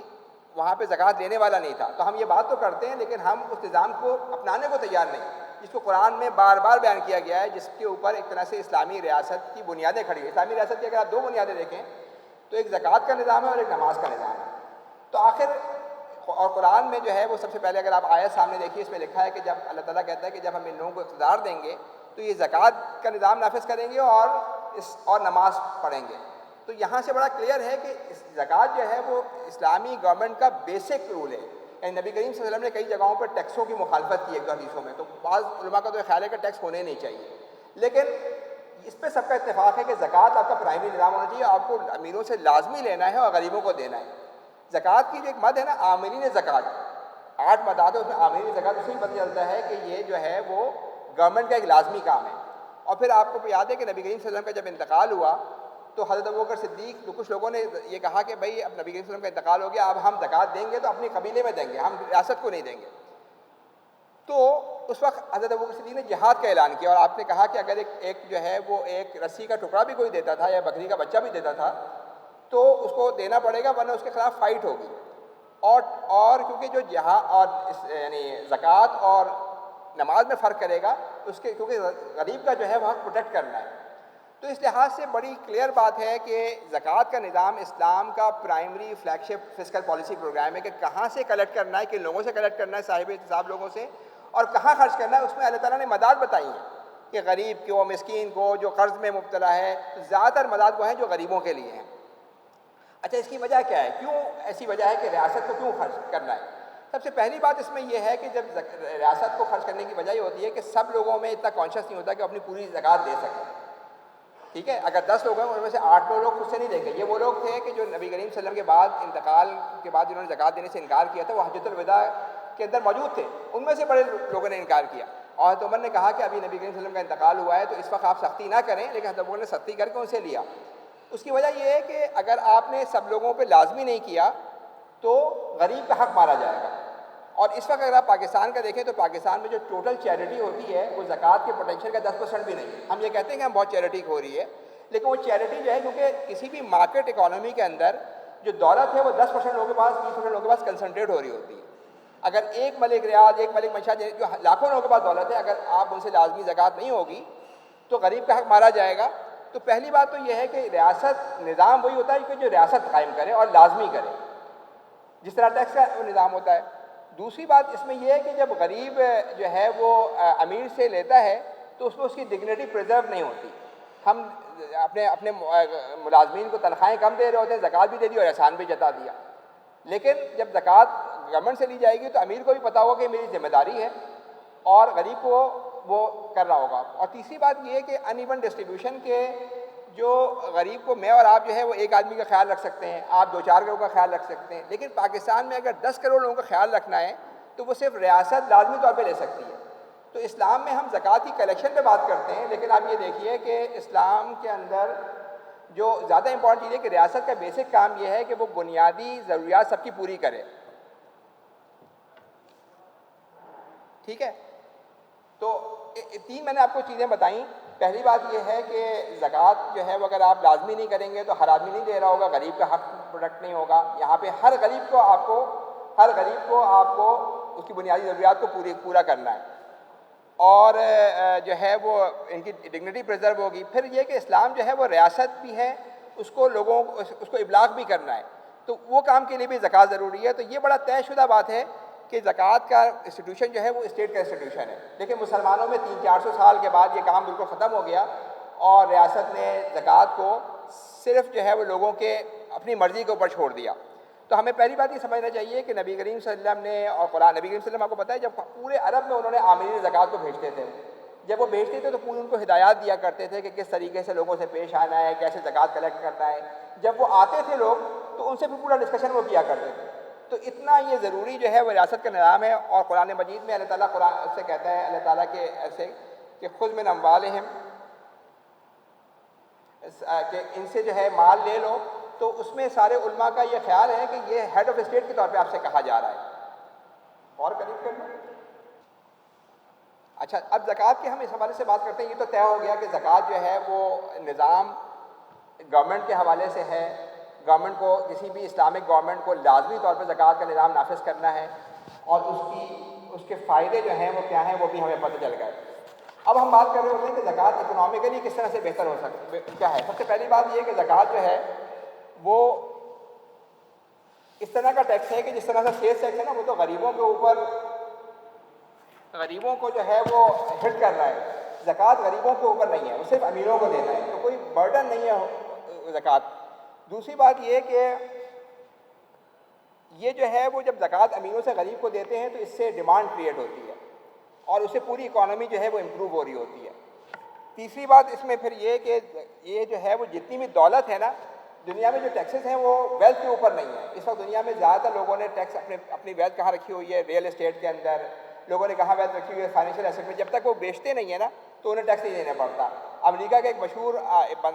وہاں پہ زکوٰۃ دینے والا نہیں تھا. تو ہم یہ بات تو کرتے ہیں لیکن ہم اس نظام کو اپنانے کو تیار نہیں, جس کو قرآن میں بار بار بیان کیا گیا ہے, جس کے اوپر ایک طرح سے اسلامی ریاست کی بنیادیں کھڑی ہیں. اسلامی ریاست کی اگر آپ 2 بنیادیں دیکھیں تو ایک زکوٰۃ کا نظام ہے اور ایک نماز کا نظام ہے. تو آخر اور قرآن میں جو ہے وہ سب سے پہلے اگر آپ آیت سامنے دیکھیے, اس میں لکھا ہے کہ جب اللہ تعالیٰ کہتا ہے کہ جب ہم ان لوگوں کو اقتدار دیں گے تو یہ زکوٰۃ کا نظام نافذ کریں گے اور نماز پڑھیں گے. تو یہاں سے بڑا کلیئر ہے کہ زکوٰۃ جو ہے وہ اسلامی گورنمنٹ کا بیسک رول ہے. یعنی نبی کریم صلی اللہ علیہ وسلم نے کئی جگہوں پر ٹیکسوں کی مخالفت کی ہے حدیثوں میں. تو بعض علماء کا تو خیال ہے کہ ٹیکس ہونے نہیں چاہیے, لیکن اس پہ سب کا اتفاق ہے کہ زکوٰۃ آپ کا پرائمری نظام ہونا چاہیے. آپ کو امیروں سے لازمی لینا ہے اور غریبوں کو دینا ہے. زکوٰۃ کی جو ایک مد ہے نا, عاملین زکوٰۃ, 8 مدات ہے اس میں. عاملین زکوٰۃ اس سے پتہ چلتا ہے کہ یہ جو ہے وہ گورنمنٹ کا ایک لازمی کام ہے. اور پھر آپ کو یاد ہے کہ نبی کریم صلی اللہ علیہ وسلم کا جب انتقال ہوا تو حضرت ابوبکر صدیق, تو کچھ لوگوں نے یہ کہا کہ بھائی اب نبی کریم صلی اللہ علیہ وسلم کا انتقال ہو گیا, اب ہم زکوٰۃ دیں گے تو اپنے قبیلے میں دیں گے, ہم ریاست کو نہیں دیں گے. تو اس وقت حضرت ابوبکر صدیق نے جہاد کا اعلان کیا, اور آپ نے کہا کہ اگر ایک جو ہے وہ ایک رسی کا ٹکڑا بھی کوئی دیتا تھا یا بکری کا بچہ بھی دیتا تھا تو اس کو دینا پڑے گا, ورنہ اس کے خلاف فائٹ ہوگی. اور کیونکہ جو جہاد اور یعنی زکوٰۃ اور نماز میں فرق کرے گا اس کے, کیونکہ غریب کا جو ہے وہ حق پروٹیکٹ کرنا ہے. تو اس لحاظ سے بڑی کلیئر بات ہے کہ زکوٰۃ کا نظام اسلام کا پرائمری فلیگ شپ فسکل پالیسی پروگرام ہے کہ کہاں سے کلیکٹ کرنا ہے, کن لوگوں سے کلیکٹ کرنا ہے, صاحب احتساب لوگوں سے, اور کہاں خرچ کرنا ہے. اس میں اللہ تعالیٰ نے مداد بتائی ہیں کہ غریب کو, مسکین کو, جو قرض میں مبتلا ہے, زیادہ تر مداد وہ ہیں جو غریبوں کے لیے ہیں. اچھا اس کی وجہ کیا ہے, کیوں ایسی وجہ ہے کہ ریاست کو کیوں خرچ کرنا ہے؟ سب سے پہلی بات اس میں یہ ہے کہ جب ریاست کو خرچ کرنے کی وجہ یہ ہوتی ہے کہ سب لوگوں میں اتنا کانشیس نہیں ہوتا کہ اپنی پوری زکوٰۃ دے سکیں. ٹھیک ہے, اگر 10 لوگ ہیں ان میں سے 8-9 لوگ خود سے نہیں دیں گے. یہ وہ لوگ تھے کہ جو نبی کریم صلی اللہ علیہ وسلم کے بعد انتقال کے بعد جنہوں نے زکوٰۃ دینے سے انکار کیا تھا, وہ حجۃ الوداع کے اندر موجود تھے, ان میں سے بڑے لوگوں نے انکار کیا. اور حضرت عمر نے کہا کہ ابھی نبی کریم صلی اللہ علیہ وسلم کا انتقال ہوا ہے تو اس وقت آپ سختی نہ کریں, لیکن حضرت عمر نے سختی کر کے ان سے لیا. اس کی وجہ یہ ہے کہ اگر آپ نے سب لوگوں پہ لازمی نہیں کیا تو غریب کا حق مارا جائے گا. اور اس وقت اگر آپ پاکستان کا دیکھیں تو پاکستان میں جو ٹوٹل چیریٹی ہوتی ہے وہ زکوٰۃ کے پوٹینشیل کا 10% بھی نہیں ہے. ہم یہ کہتے ہیں کہ ہم بہت چیریٹی ہو رہی ہے, لیکن وہ چیریٹی جو ہے کیونکہ کسی بھی مارکیٹ اکانومی کے اندر جو دولت ہے وہ 10% لوگوں کے پاس, 20% لوگوں کے پاس کنسنٹریٹ ہو رہی ہوتی ہے. اگر ایک ملک ریاض, ایک ملک منشا, جو لاکھوں لوگوں کے پاس دولت ہے, اگر آپ ان سے لازمی زکوٰۃ نہیں ہوگی تو غریب کا حق مارا جائے گا. تو پہلی بات تو یہ ہے کہ ریاست نظام وہی ہوتا ہے کہ جو ریاست قائم کرے اور لازمی کرے, جس طرح ٹیکس کا وہ نظام ہوتا ہے. دوسری بات اس میں یہ ہے کہ جب غریب جو ہے وہ امیر سے لیتا ہے تو اس میں اس کی ڈگنیٹی پریزرو نہیں ہوتی. ہم اپنے ملازمین کو تنخواہیں کم دے رہے ہوتے ہیں, زکوٰۃ بھی دے دی اور احسان بھی جتا دیا, لیکن جب زکوٰۃ گورنمنٹ سے لی جائے گی تو امیر کو بھی پتا ہوگا کہ میری ذمہ داری ہے اور غریب کو وہ کر رہا ہوگا. اور تیسری بات یہ ہے کہ ان ایون ڈسٹریبیوشن کے جو غریب کو میں اور آپ جو ہے وہ ایک آدمی کا خیال رکھ سکتے ہیں, آپ 2-4 کروڑ کا خیال رکھ سکتے ہیں, لیکن پاکستان میں اگر 10 کروڑ لوگوں کا خیال رکھنا ہے تو وہ صرف ریاست لازمی طور پہ لے سکتی ہے. تو اسلام میں ہم زکوٰۃ کی کلیکشن پہ بات کرتے ہیں, لیکن آپ یہ دیکھیے کہ اسلام کے اندر جو زیادہ امپورٹنٹ چیز ہے کہ ریاست کا بیسک کام یہ ہے کہ وہ بنیادی ضروریات سب کی پوری کرے. ٹھیک ہے, تو 3 میں نے آپ کو چیزیں بتائیں. پہلی بات یہ ہے کہ زکوٰۃ جو ہے وہ اگر آپ لازمی نہیں کریں گے تو ہر آدمی نہیں دے رہا ہوگا, غریب کا حق پروٹیکٹ نہیں ہوگا. یہاں پہ ہر غریب کو آپ کو اس کی بنیادی ضروریات کو پورا کرنا ہے, اور جو ہے وہ ان کی ڈگنیٹی پریزرو ہوگی. پھر یہ کہ اسلام جو ہے وہ ریاست بھی ہے, اس کو ابلاغ بھی کرنا ہے, تو وہ کام کے لیے بھی زکوٰۃ ضروری ہے. تو یہ بڑا طے شدہ بات ہے کہ زکوٰۃ کا انسٹیٹیوشن جو ہے وہ اسٹیٹ کا انسٹیٹیوشن ہے, لیکن مسلمانوں میں 300-400 سال کے بعد یہ کام بالکل ختم ہو گیا اور ریاست نے زکوٰۃ کو صرف جو ہے وہ لوگوں کے اپنی مرضی کے اوپر چھوڑ دیا. تو ہمیں پہلی بات یہ سمجھنا چاہیے کہ نبی کریم صلی اللہ علیہ وسلم نے اور قرآن، نبی کریم صلی اللہ علیہ وسلم آپ کو پتہ ہے جب پورے عرب میں انہوں نے عاملین زکوٰۃ کو بھیجتے تھے، جب وہ بھیجتے تھے تو پوری ان کو ہدایات دیا کرتے تھے کہ کس طریقے سے لوگوں سے پیش آنا ہے، کیسے زکوٰۃ کلیکٹ کرنا ہے. جب وہ آتے تھے لوگ تو ان سے بھی پورا ڈسکشن وہ کیا کرتے تھے. تو اتنا یہ ضروری جو ہے وہ ریاست کا نظام ہے. اور قرآن مجید میں اللہ تعالیٰ قرآن سے کہتا ہے، اللہ تعالیٰ کے ایسے کہ خذ من اموالہم، کہ ان سے جو ہے مال لے لو. تو اس میں سارے علماء کا یہ خیال ہے کہ یہ ہیڈ آف اسٹیٹ کے طور پہ آپ سے کہا جا رہا ہے. اور قریب کر لو. اچھا، اب زکوٰۃ کے ہم اس حوالے سے بات کرتے ہیں. یہ تو طے ہو گیا کہ زکوٰۃ جو ہے وہ نظام گورنمنٹ کے حوالے سے ہے. گورنمنٹ کو، کسی بھی اسلامک گورنمنٹ کو لازمی طور پہ زکوٰۃ کا نظام نافذ کرنا ہے، اور اس کے فائدے جو ہیں وہ کیا ہیں وہ بھی ہمیں پتہ چل گئے. اب ہم بات کر رہے ہوتے ہیں کہ زکوٰۃ اکنامکلی کس طرح سے بہتر ہو سکتی کیا ہے. سب سے پہلی بات یہ کہ زکوٰۃ جو ہے وہ اس طرح کا ٹیکس ہے کہ جس طرح سے سیلز ٹیکس ہے نا، وہ تو غریبوں کے اوپر، غریبوں کو جو ہے وہ ہٹ کر رہا ہے. زکوٰۃ غریبوں کے اوپر نہیں ہے، وہ صرف امیروں کو دینا ہے. تو کوئی برڈن نہیں ہے زکوٰۃ. دوسری بات یہ کہ یہ جو ہے وہ جب زکوٰۃ امیروں سے غریب کو دیتے ہیں تو اس سے ڈیمانڈ کریٹ ہوتی ہے اور اس سے پوری اکانومی جو ہے وہ امپروو ہو رہی ہوتی ہے. تیسری بات اس میں پھر یہ کہ یہ جو ہے وہ جتنی بھی دولت ہے نا دنیا میں، جو ٹیکسز ہیں وہ ویلتھ کے اوپر نہیں ہے. اس وقت دنیا میں زیادہ تر لوگوں نے ٹیکس اپنی ویلتھ کہاں رکھی ہوئی ہے؟ ریئل اسٹیٹ کے اندر. لوگوں نے کہاں ویلتھ رکھی ہوئی ہے؟ فائنینشیل ایسٹ میں. جب تک وہ بیچتے نہیں ہیں نا تو انہیں ٹیکس نہیں دینا پڑتا. امریکہ کا ایک مشہور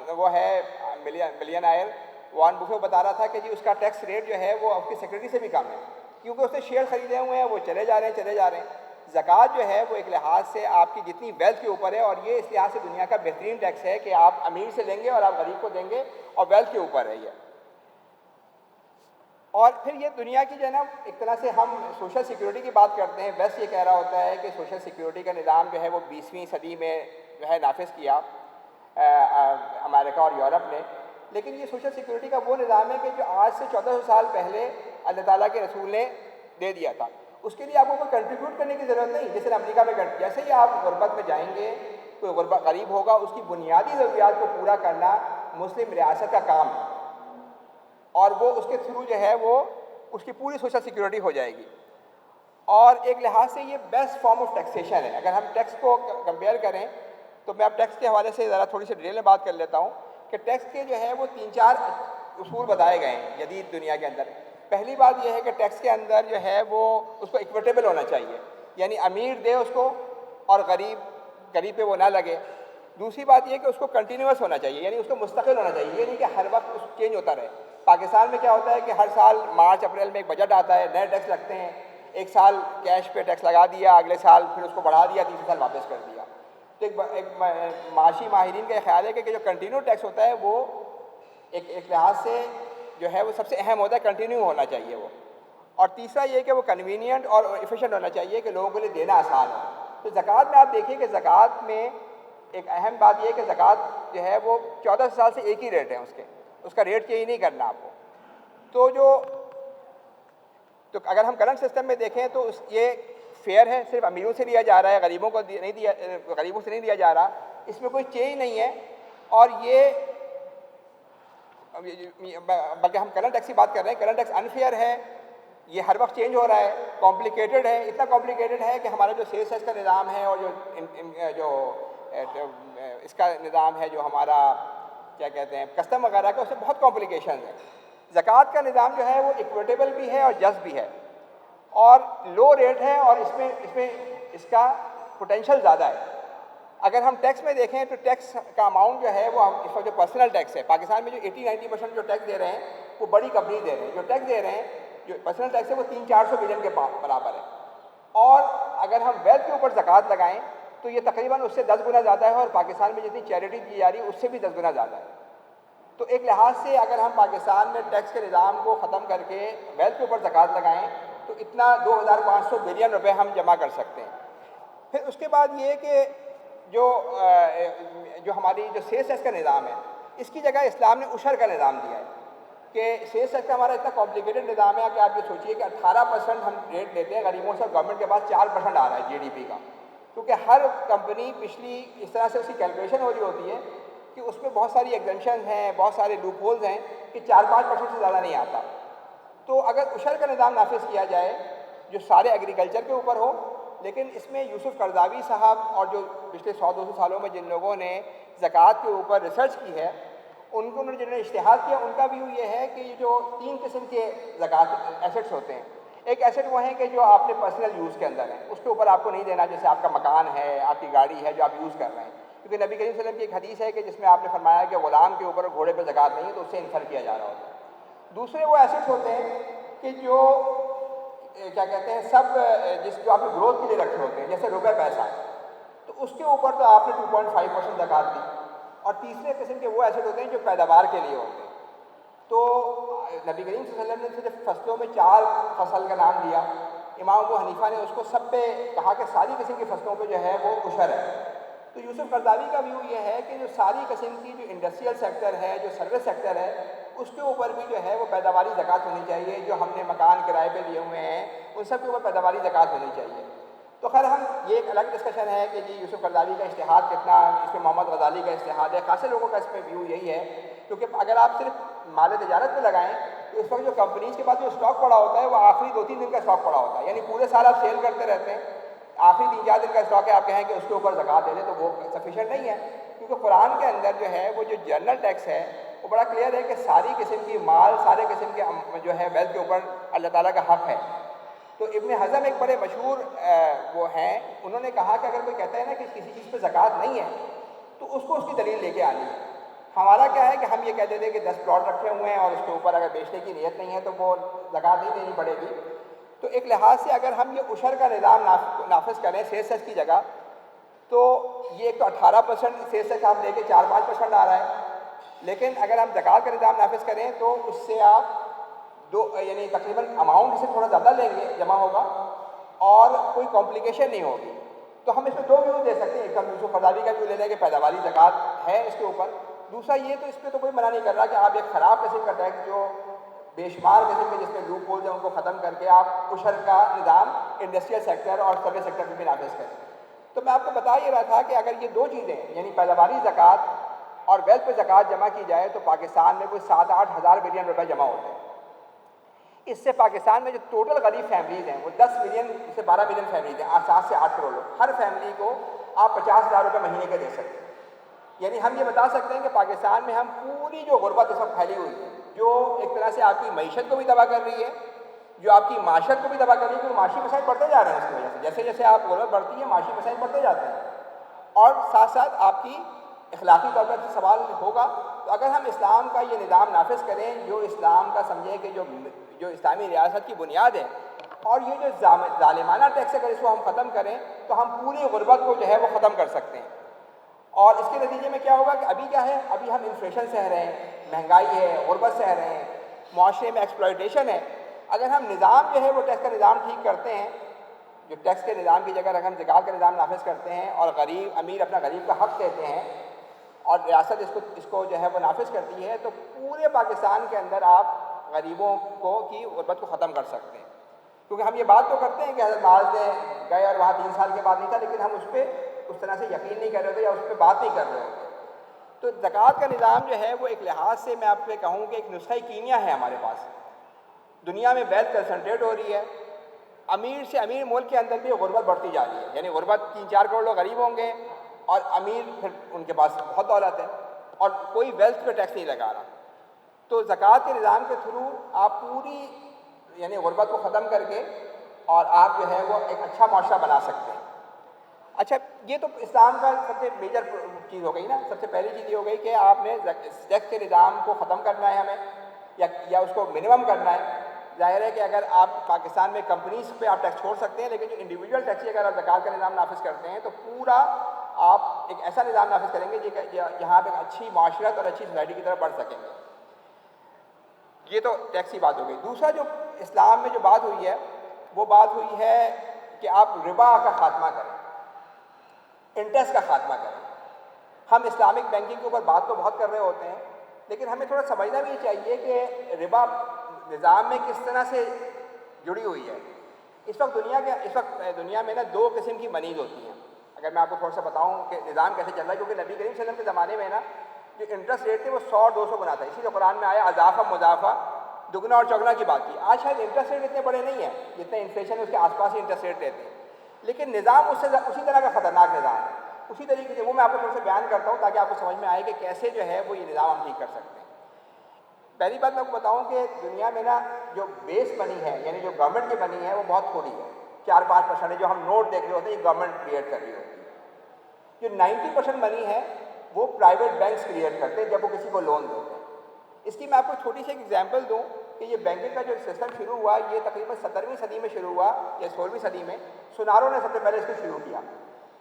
وہ ہے ملین آئر، وارن بفے، بتا رہا تھا کہ جی اس کا ٹیکس ریٹ جو ہے وہ آپ کی سیکورٹی سے بھی کم ہے، کیونکہ اس نے شیئر خریدے ہوئے ہیں، وہ چلے جا رہے ہیں. زکوٰۃ جو ہے وہ ایک لحاظ سے آپ کی جتنی ویلتھ کے اوپر ہے، اور یہ اس لحاظ سے دنیا کا بہترین ٹیکس ہے کہ آپ امیر سے لیں گے اور آپ غریب کو دیں گے، اور ویلتھ کے اوپر ہے یہ. اور پھر یہ دنیا کی جو ہے نا، ایک طرح سے ہم سوشل سیکیورٹی کی بات کرتے ہیں. ویسٹ یہ کہہ رہا ہوتا ہے کہ سوشل سیکیورٹی کا نظام جو ہے وہ 20ویں صدی میں جو ہے نافذ کیا امریکہ اور یورپ نے. لیکن یہ سوشل سیکیورٹی کا وہ نظام ہے کہ جو آج سے 1400 سال پہلے اللہ تعالیٰ کے رسول نے دے دیا تھا. اس کے لیے آپ کو کوئی کنٹریبیوٹ کرنے کی ضرورت نہیں. جیسے امریکہ میں جیسے ہی آپ غربت میں جائیں گے، کوئی غریب ہوگا، اس کی بنیادی ضروریات کو پورا کرنا مسلم ریاست کا کام ہے، اور وہ اس کے تھرو جو ہے وہ اس کی پوری سوشل سیکیورٹی ہو جائے گی. اور ایک لحاظ سے یہ بیسٹ فارم آف ٹیکسیشن ہے. اگر ہم ٹیکس کو کمپیئر کریں تو میں اب ٹیکس کے حوالے سے ذرا تھوڑی سی ڈیٹیل میں بات کر لیتا ہوں کہ ٹیکس کے جو ہے وہ 3-4 اصول بتائے گئے ہیں جدید دنیا کے اندر. پہلی بات یہ ہے کہ ٹیکس کے اندر جو ہے وہ اس کو ایکویٹیبل ہونا چاہیے، یعنی امیر دے اس کو اور غریب پہ وہ نہ لگے. دوسری بات یہ کہ اس کو کنٹینیوس ہونا چاہیے، یعنی اس کو مستقل ہونا چاہیے. یہ نہیں کہ ہر وقت اس کو چینج ہوتا رہے. پاکستان میں کیا ہوتا ہے کہ ہر سال مارچ اپریل میں ایک بجٹ آتا ہے، نئے ٹیکس لگتے ہیں. ایک سال کیش پہ ٹیکس لگا دیا، اگلے سال پھر اس کو بڑھا دیا، تیسرے سال واپس کر دیا. تو ایک معاشی ماہرین کا خیال ہے کہ جو کنٹینیو ٹیکس ہوتا ہے وہ ایک لحاظ سے جو ہے وہ سب سے اہم ہوتا ہے، کنٹینیو ہونا چاہیے وہ. اور تیسرا یہ کہ وہ کنوینئنٹ اور ایفیشینٹ ہونا چاہیے کہ لوگوں کے لیے دینا آسان ہو. تو زکوٰۃ میں آپ دیکھیے کہ زکوٰۃ میں ایک اہم بات یہ ہے کہ زکوٰۃ جو ہے وہ 1400 سال سے ایک ہی ریٹ ہے اس کا ریٹ چینج نہیں کرنا آپ کو. تو اگر ہم کرنٹ سسٹم میں دیکھیں تو یہ فیئر ہے، صرف امیروں سے لیا جا رہا ہے، غریبوں سے نہیں دیا جا رہا. اس میں کوئی چینج نہیں ہے. اور یہ بلکہ ہم کرنٹ ٹیکس کی بات کر رہے ہیں، کرنٹ ٹیکس انفیئر ہے، یہ ہر وقت چینج ہو رہا ہے، کمپلیکیٹڈ ہے. اتنا کمپلیکیٹڈ ہے کہ ہمارا جو سیلز ٹیکس کا نظام ہے اور جو اس کا نظام ہے، جو ہمارا کیا کہتے ہیں کسٹم وغیرہ کا، اس میں بہت کمپلیکیشن ہے. زکوٰۃ کا نظام جو ہے وہ ایکویٹیبل بھی ہے اور جسٹ بھی ہے، اور لو ریٹ ہے، اور اس کا پوٹینشیل زیادہ ہے. اگر ہم ٹیکس میں دیکھیں تو ٹیکس کا اماؤنٹ جو ہے وہ اس وقت جو پرسنل ٹیکس ہے پاکستان میں، جو 80-90% جو ٹیکس دے رہے ہیں وہ بڑی کمپنی دے رہے ہیں. جو ٹیکس دے رہے ہیں، جو پرسنل ٹیکس ہے، وہ 300-400 بلین کے برابر ہے. اور اگر ہم ویلتھ کے اوپر زکوٰۃ لگائیں تو یہ تقریباً اس سے 10 گنا زیادہ ہے، اور پاکستان میں جتنی چیریٹی دی جا رہی ہے اس سے بھی 10 گنا زیادہ ہے. تو ایک لحاظ سے اگر ہم پاکستان میں ٹیکس کے نظام کو ختم کر کے ویلتھ کے اوپر زکوٰۃ لگائیں تو اتنا 2500 بلین روپے ہم جمع کر سکتے ہیں. پھر اس کے بعد یہ کہ جو ہماری جو سیلز ٹیکس کا نظام ہے، اس کی جگہ اسلام نے عشر کا نظام دیا ہے. کہ سیلز ٹیکس کا ہمارا اتنا کمپلیکیٹڈ نظام ہے کہ آپ یہ سوچیے کہ 18% ہم ریٹ لیتے ہیں غریبوں سے، گورنمنٹ کے پاس 4% آ رہا ہے GDP کا. کیونکہ ہر کمپنی پچھلی اس طرح سے اس کی کیلکولیشن ہو رہی ہوتی ہے کہ اس میں بہت ساری ایگزمپشنز ہیں، بہت سارے لوپ ہولز ہیں کہ 4-5% سے زیادہ نہیں آتا. تو اگر عشر کا نظام نافذ کیا جائے جو سارے ایگریکلچر کے اوپر ہو، لیکن اس میں یوسف قرضاوی صاحب اور جو پچھلے 100-200 سالوں میں جن لوگوں نے زکوٰۃ کے اوپر ریسرچ کی ہے، انہوں نے جنہوں نے اشتہاد کیا، ان کا ویو یہ ہے کہ یہ جو 3 قسم کے زکوٰۃ ایسٹس ہوتے ہیں. ایک ایسٹ وہ ہیں کہ جو آپ نے پرسنل یوز کے اندر ہیں، اس کے اوپر آپ کو نہیں دینا، جیسے آپ کا مکان ہے، آپ کی گاڑی ہے جو آپ یوز کر رہے ہیں، کیونکہ نبی کریم صلی اللہ علیہ وسلم کی ایک حدیث ہے کہ جس میں آپ نے فرمایا کہ غلام کے اوپر گھوڑے پہ زکوٰۃ نہیں ہے، تو اس سے انفر کیا جا رہا ہوتا ہے. دوسرے وہ ایسٹس ہوتے ہیں کہ جو کیا کہتے ہیں سب جو آپ نے گروتھ کے لیے رکھے ہوتے ہیں، جیسے روپے پیسہ، تو اس کے اوپر تو آپ نے 2.5% زکوٰۃ دی. اور تیسرے قسم کے وہ ایسٹ ہوتے ہیں جو پیداوار کے لیے ہوتے ہیں. تو نبی کریم صلی اللہ علیہ وسلم نے صرف فصلوں میں 4 فصل کا نام دیا. امام ابو حنیفہ نے اس کو سب پہ کہا کہ ساری قسم کی فصلوں پہ جو ہے وہ عشر ہے. تو یوسف قرضاوی کا ویو یہ ہے کہ جو ساری قسم کی جو انڈسٹریل سیکٹر ہے، جو سروس سیکٹر ہے، اس کے اوپر بھی جو ہے وہ پیداواری زکوٰۃ ہونی چاہیے. جو ہم نے مکان کرائے پہ لیے ہوئے ہیں ان سب کے اوپر پیداواری زکوٰۃ ہونی چاہیے. تو خیر یہ ایک الگ ڈسکشن ہے کہ جی یوسف قرضاوی کا اشتہاد کتنا، اس میں محمد غزالی کا اشتہاد ہے. خاصے لوگوں کا اس میں ویو یہی ہے، کیونکہ اگر آپ صرف مال تجارت پہ لگائیں تو اس وقت جو کمپنیز کے پاس جو اسٹاک پڑا ہوتا ہے وہ آخری 2-3 دن کا اسٹاک پڑا ہوتا ہے. یعنی پورے سال آپ سیل کرتے رہتے ہیں، آخری 3-4 دن کا اسٹاک ہے، آپ کہیں کہ اس کے اوپر زکوٰۃ دے دیں تو وہ سفیشینٹ نہیں ہے. کیونکہ قرآن کے اندر جو ہے وہ جو جنرل ٹیکس ہے وہ بڑا کلیئر ہے کہ ساری قسم کی مال، سارے قسم کے جو ہے ویلتھ کے اوپر اللہ تعالیٰ کا حق ہے. تو ابن حزم ایک بڑے مشہور وہ ہیں، انہوں نے کہا کہ اگر کوئی کہتا ہے نا کہ کسی چیز پہ زکوٰۃ نہیں ہے تو اس کو اس کی دلیل لے کے آنی ہے. ہمارا کیا ہے کہ ہم یہ کہتے تھے کہ 10 پلاٹ رکھے ہوئے ہیں اور اس کے اوپر اگر بیچنے کی نیت نہیں ہے تو وہ زکوٰۃ نہیں دینی پڑے گی. تو ایک لحاظ سے اگر ہم یہ عشر کا نظام نافذ کریں سیز سچ کی جگہ، تو یہ ایک تو 18% سیز سچ آپ لے کے 4-5% آ رہا ہے. لیکن اگر ہم زکوٰۃ کا نظام نافذ کریں تو اس سے آپ یعنی تقریباً اماؤنٹ سے تھوڑا زیادہ لیں گے، جمع ہوگا اور کوئی کمپلیکیشن نہیں ہوگی. تو ہم اس میں 2 ویو دے سکتے ہیں. ایک ہم یوسف قرضاوی کا ویو لے لیں کہ پیداواری زکوٰۃ ہے اس کے اوپر. دوسرا یہ تو اس پہ تو کوئی منع نہیں کر رہا کہ آپ ایک خراب قسم کا ٹیکس جو بے شمار قسم کے جس میں لوپ ہولز ہیں ان کو ختم کر کے آپ عشر کا نظام انڈسٹریل سیکٹر اور سروس سیکٹر میں بھی نافذ کریں. تو میں آپ کو بتا یہ رہا تھا کہ اگر یہ 2 چیزیں یعنی پیداواری زکوٰۃ اور ویلتھ پہ زکوٰۃ جمع کی جائے تو پاکستان میں کوئی 7-8 ہزار بلین روپے جمع ہوتے ہیں. اس سے پاکستان میں جو ٹوٹل غریب فیملیز ہیں وہ 10 ملین سے 12 ملین فیملیز ہیں، 7 سے 8 کروڑ لوگ. ہر فیملی کو آپ 50,000 روپے مہینے کے دے سکتے ہیں. یعنی ہم یہ بتا سکتے ہیں کہ پاکستان میں ہم پوری جو غربت اس وقت پھیلی ہوئی ہے، جو ایک طرح سے آپ کی معیشت کو بھی تباہ کر رہی ہے، جو آپ کی معاشرت کو بھی تباہ کر رہی ہے، کیونکہ معاشی مسائل بڑھتے جا رہے ہیں اس کی وجہ سے. جیسے جیسے آپ غربت بڑھتی ہے معاشی مسائل بڑھتے جاتے ہیں، اور ساتھ ساتھ آپ کی اخلاقی طور پر سوال ہوگا. تو اگر ہم اسلام کا یہ نظام نافذ کریں جو اسلام کا سمجھیں کہ جو اسلامی ریاست کی بنیاد ہے، اور یہ جو ظالمانہ ٹیکس اگر اس کو ہم ختم کریں تو ہم پوری غربت کو جو ہے وہ ختم کر سکتے ہیں. اور اس کے نتیجے میں کیا ہوگا کہ ابھی کیا ہے، ابھی ہم انفلیشن سہ رہے ہیں، مہنگائی ہے، غربت سہ رہے ہیں، معاشرے میں ایکسپلائٹیشن ہے. اگر ہم نظام جو ہے وہ ٹیکس کا نظام ٹھیک کرتے ہیں، جو ٹیکس کے نظام کی جگہ اگر ہم زکوٰۃ کا نظام نافذ کرتے ہیں اور غریب امیر اپنا غریب کا حق دیتے ہیں اور ریاست اس کو جو ہے وہ نافذ کرتی ہے، تو پورے پاکستان کے اندر آپ غریبوں کی غربت کو ختم کر سکتے ہیں. کیونکہ ہم یہ بات تو کرتے ہیں کہ حضرت معاذ نے گئے اور وہاں 3 سال کے بعد نہیں تھا، لیکن ہم اس پہ اس طرح سے یقین نہیں کر رہے ہوتے یا اس پہ بات نہیں کر رہے ہوتے. تو زکوٰۃ کا نظام جو ہے وہ ایک لحاظ سے میں آپ سے کہوں کہ ایک نسخہ کیمیا ہے ہمارے پاس. دنیا میں ویلتھ کنسنٹریٹ ہو رہی ہے، امیر سے امیر ملک کے اندر بھی غربت بڑھتی جا رہی ہے. یعنی غربت 3-4 کروڑ لوگ غریب ہوں گے اور امیر پھر ان کے پاس بہت دولت ہے اور کوئی ویلتھ پہ ٹیکس نہیں لگا رہا. تو زکوٰۃ کے نظام کے تھرو آپ پوری یعنی غربت کو ختم کر کے اور آپ جو ہے وہ ایک اچھا معاشرہ بنا سکتے ہیں. اچھا یہ تو اسلام کا سب سے میجر چیز ہو گئی نا. سب سے پہلی چیز یہ ہو گئی کہ آپ نے ٹیکس کے نظام کو ختم کرنا ہے ہمیں یا اس کو منیمم کرنا ہے. ظاہر ہے کہ اگر آپ پاکستان میں کمپنیز پہ آپ ٹیکس چھوڑ سکتے ہیں، لیکن جو انڈیویجول ٹیکس اگر آپ زکوٰۃ کا نظام نافذ کرتے ہیں تو پورا آپ ایک ایسا نظام نافذ کریں گے جہاں پہ اچھی معاشرت اور اچھی سوسائٹی کی طرف بڑھ سکیں گے. یہ تو ٹیکس کی بات ہو گئی. دوسرا جو اسلام میں جو بات ہوئی ہے وہ بات ہوئی ہے کہ آپ ربا کا خاتمہ کریں، انٹرسٹ کا خاتمہ کریں. ہم اسلامک بینکنگ کے اوپر بات تو بہت کر رہے ہوتے ہیں، لیکن ہمیں تھوڑا سمجھنا بھی چاہیے کہ ربا نظام میں کس طرح سے جڑی ہوئی ہے. اس وقت دنیا میں نا 2 قسم کی منیز ہوتی ہیں. اگر میں آپ کو تھوڑا سا بتاؤں کہ نظام کیسے چل رہا ہے، کیونکہ نبی کریم صلی اللہ علیہ وسلم کے زمانے میں نا جو انٹرسٹ ریٹ تھے وہ 100-200 گنا تھا. اسی لیے قرآن میں آیا اضافہ مضافہ دگنا اور چوگنا کی بات کی. آج شاید انٹرسٹ ریٹ اتنے بڑے نہیں ہیں جتنے انفلیشن ہے اس کے آس پاس ہی انٹرسٹ ریٹ رہتے ہیں, لیکن نظام اس سے اسی طرح کا خطرناک نظام ہے. اسی طریقے سے وہ میں آپ کو تھوڑا سا بیان کرتا ہوں تاکہ آپ کو سمجھ میں آئے کہ کیسے جو ہے وہ یہ نظام ہم ٹھیک کر سکتے ہیں. پہلی بات میں آپ کو بتاؤں کہ دنیا میں نا جو بیس منی ہے یعنی جو گورنمنٹ کی منی ہے وہ بہت تھوڑی ہے, 4-5% ہے. جو ہم نوٹ دیکھ رہے ہوتے ہیں یہ گورنمنٹ کریٹ کر رہی ہوتی ہے. جو 90% منی ہے وہ پرائیویٹ بینکس کریٹ کرتے ہیں جب وہ کسی کو لون دیتے ہیں. اس کی میں آپ کو چھوٹی سی ایک ایگزامپل دوں کہ یہ بینکنگ کا جو سسٹم شروع ہوا یہ تقریباً 17ویں صدی میں شروع ہوا یا 16ویں صدی میں. سوناروں نے سب سے پہلے اس کو شروع کیا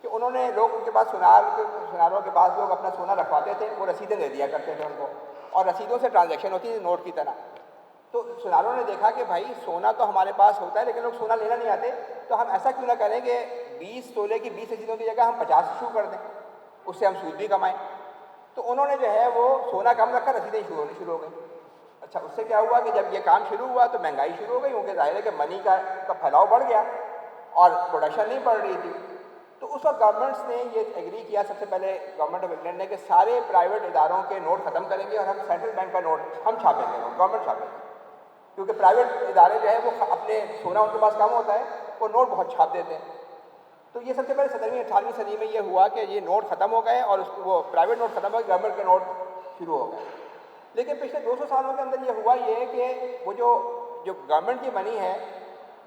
کہ انہوں نے لوگ ان کے پاس سوناروں کے پاس لوگ اپنا سونا رکھواتے تھے, وہ رسیدیں دے دیا کرتے تھے ان کو, اور رسیدوں سے ٹرانزیکشن ہوتی تھی نوٹ کی طرح. تو سوناروں نے دیکھا کہ بھائی سونا تو ہمارے پاس ہوتا ہے لیکن لوگ سونا لینا نہیں آتے, تو ہم ایسا کیوں نہ کریں کہ 20 تولے کی 20 رسیدوں کی جگہ ہم 50 ایشو کر دیں, اس سے ہم سود بھی کمائیں. تو انہوں نے جو ہے وہ سونا کم رکھا, رسیدیں شروع ہونی شروع ہو گئیں. اچھا اس سے کیا ہوا کہ جب یہ کام شروع ہوا تو مہنگائی شروع ہو گئی, کیونکہ ظاہر ہے کہ منی کا پھیلاؤ بڑھ گیا اور پروڈکشن نہیں بڑھ رہی تھی. تو اس وقت گورنمنٹس نے یہ ایگری کیا سب سے پہلے گورنمنٹ آف انگلینڈ نے کہ سارے پرائیویٹ اداروں کے نوٹ ختم کریں گے اور ہم سینٹرل بینک کا نوٹ ہم چھاپیں گے, گورنمنٹ چھاپیں گے. کیونکہ پرائیویٹ ادارے جو ہے وہ اپنے سونا ان کے پاس کم ہوتا ہے, وہ نوٹ بہت چھاپ دیتے ہیں. تو یہ سب سے پہلے 17ویں-18ویں صدی میں یہ ہوا کہ یہ نوٹ ختم ہو گئے اور وہ پرائیویٹ نوٹ ختم ہو گئے, گورنمنٹ کے نوٹ شروع ہو گئے. لیکن پچھلے 200 سالوں کے اندر یہ ہوا یہ کہ وہ جو گورنمنٹ کی منی ہے,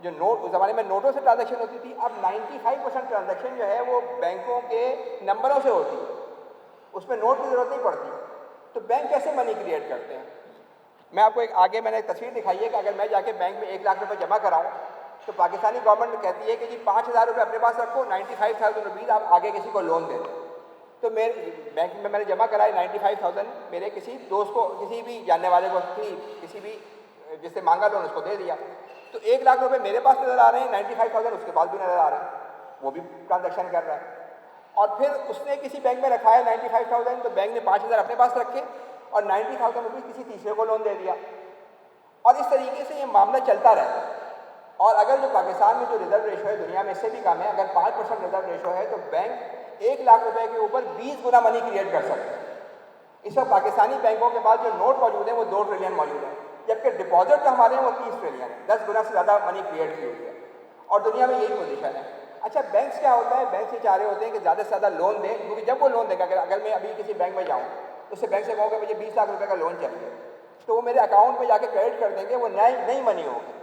جو نوٹ اس زمانے میں نوٹوں سے ٹرانزیکشن ہوتی تھی, اب 95% ٹرانزیکشن جو ہے وہ بینکوں کے نمبروں سے ہوتی ہے, اس میں نوٹ کی ضرورت نہیں پڑتی. تو بینک کیسے منی کریٹ کرتے ہیں؟ میں آپ کو آگے میں نے ایک تصویر دکھائی ہے کہ اگر میں جا کے بینک میں 1 لاکھ روپے جمع کراؤں تو پاکستانی گورنمنٹ کہتی ہے کہ جی 5,000 روپے اپنے پاس رکھو, 95,000 روپیز آپ آگے کسی کو لون دے دیں. تو میرے بینک میں نے جمع کرائے 95,000, میرے کسی دوست کو, کسی بھی جاننے والے کو, کسی بھی جس سے مانگا لون اس کو دے دیا. تو 1 لاکھ روپے میرے پاس نظر آ رہے ہیں, 95,000 اس کے پاس بھی نظر آ رہے ہیں, وہ بھی ٹرانزیکشن کر رہا ہے. اور پھر اس نے کسی بینک میں رکھا ہے 95,000, تو بینک نے 5,000 اپنے پاس رکھے اور 90,000 روپیز کسی تیسرے کو لون دے دیا. اور اس طریقے سے یہ معاملہ چلتا رہتا ہے. اور اگر جو پاکستان میں جو ریزرو ریشو ہے دنیا میں اس سے بھی کم ہے, اگر 5% ریزرو ریشو ہے تو بینک 1 لاکھ روپے کے اوپر 20 گنا منی کریٹ کر سکتے ہیں. اس وقت پاکستانی بینکوں کے پاس جو نوٹ موجود ہیں وہ 2 ٹریلین موجود ہیں, جبکہ ڈپازٹ جو ہمارے ہیں وہ 30 ٹریلین ہے, 10 گنا سے زیادہ منی کریٹ کی ہوئی ہے. اور دنیا میں یہی پوزیشن ہے. اچھا بینکس کیا ہوتا ہے, بینک سے چاہ رہے ہوتے ہیں کہ زیادہ سے زیادہ لون دیں, کیونکہ جب وہ لون دے گا, اگر میں ابھی کسی بینک میں جاؤں اس سے بینک سے کہوں کہ مجھے 20 لاکھ روپے کا لون چاہیے, تو وہ میرے اکاؤنٹ میں جا کے کریڈٹ کر دیں گے, وہ نئی منی ہوگی,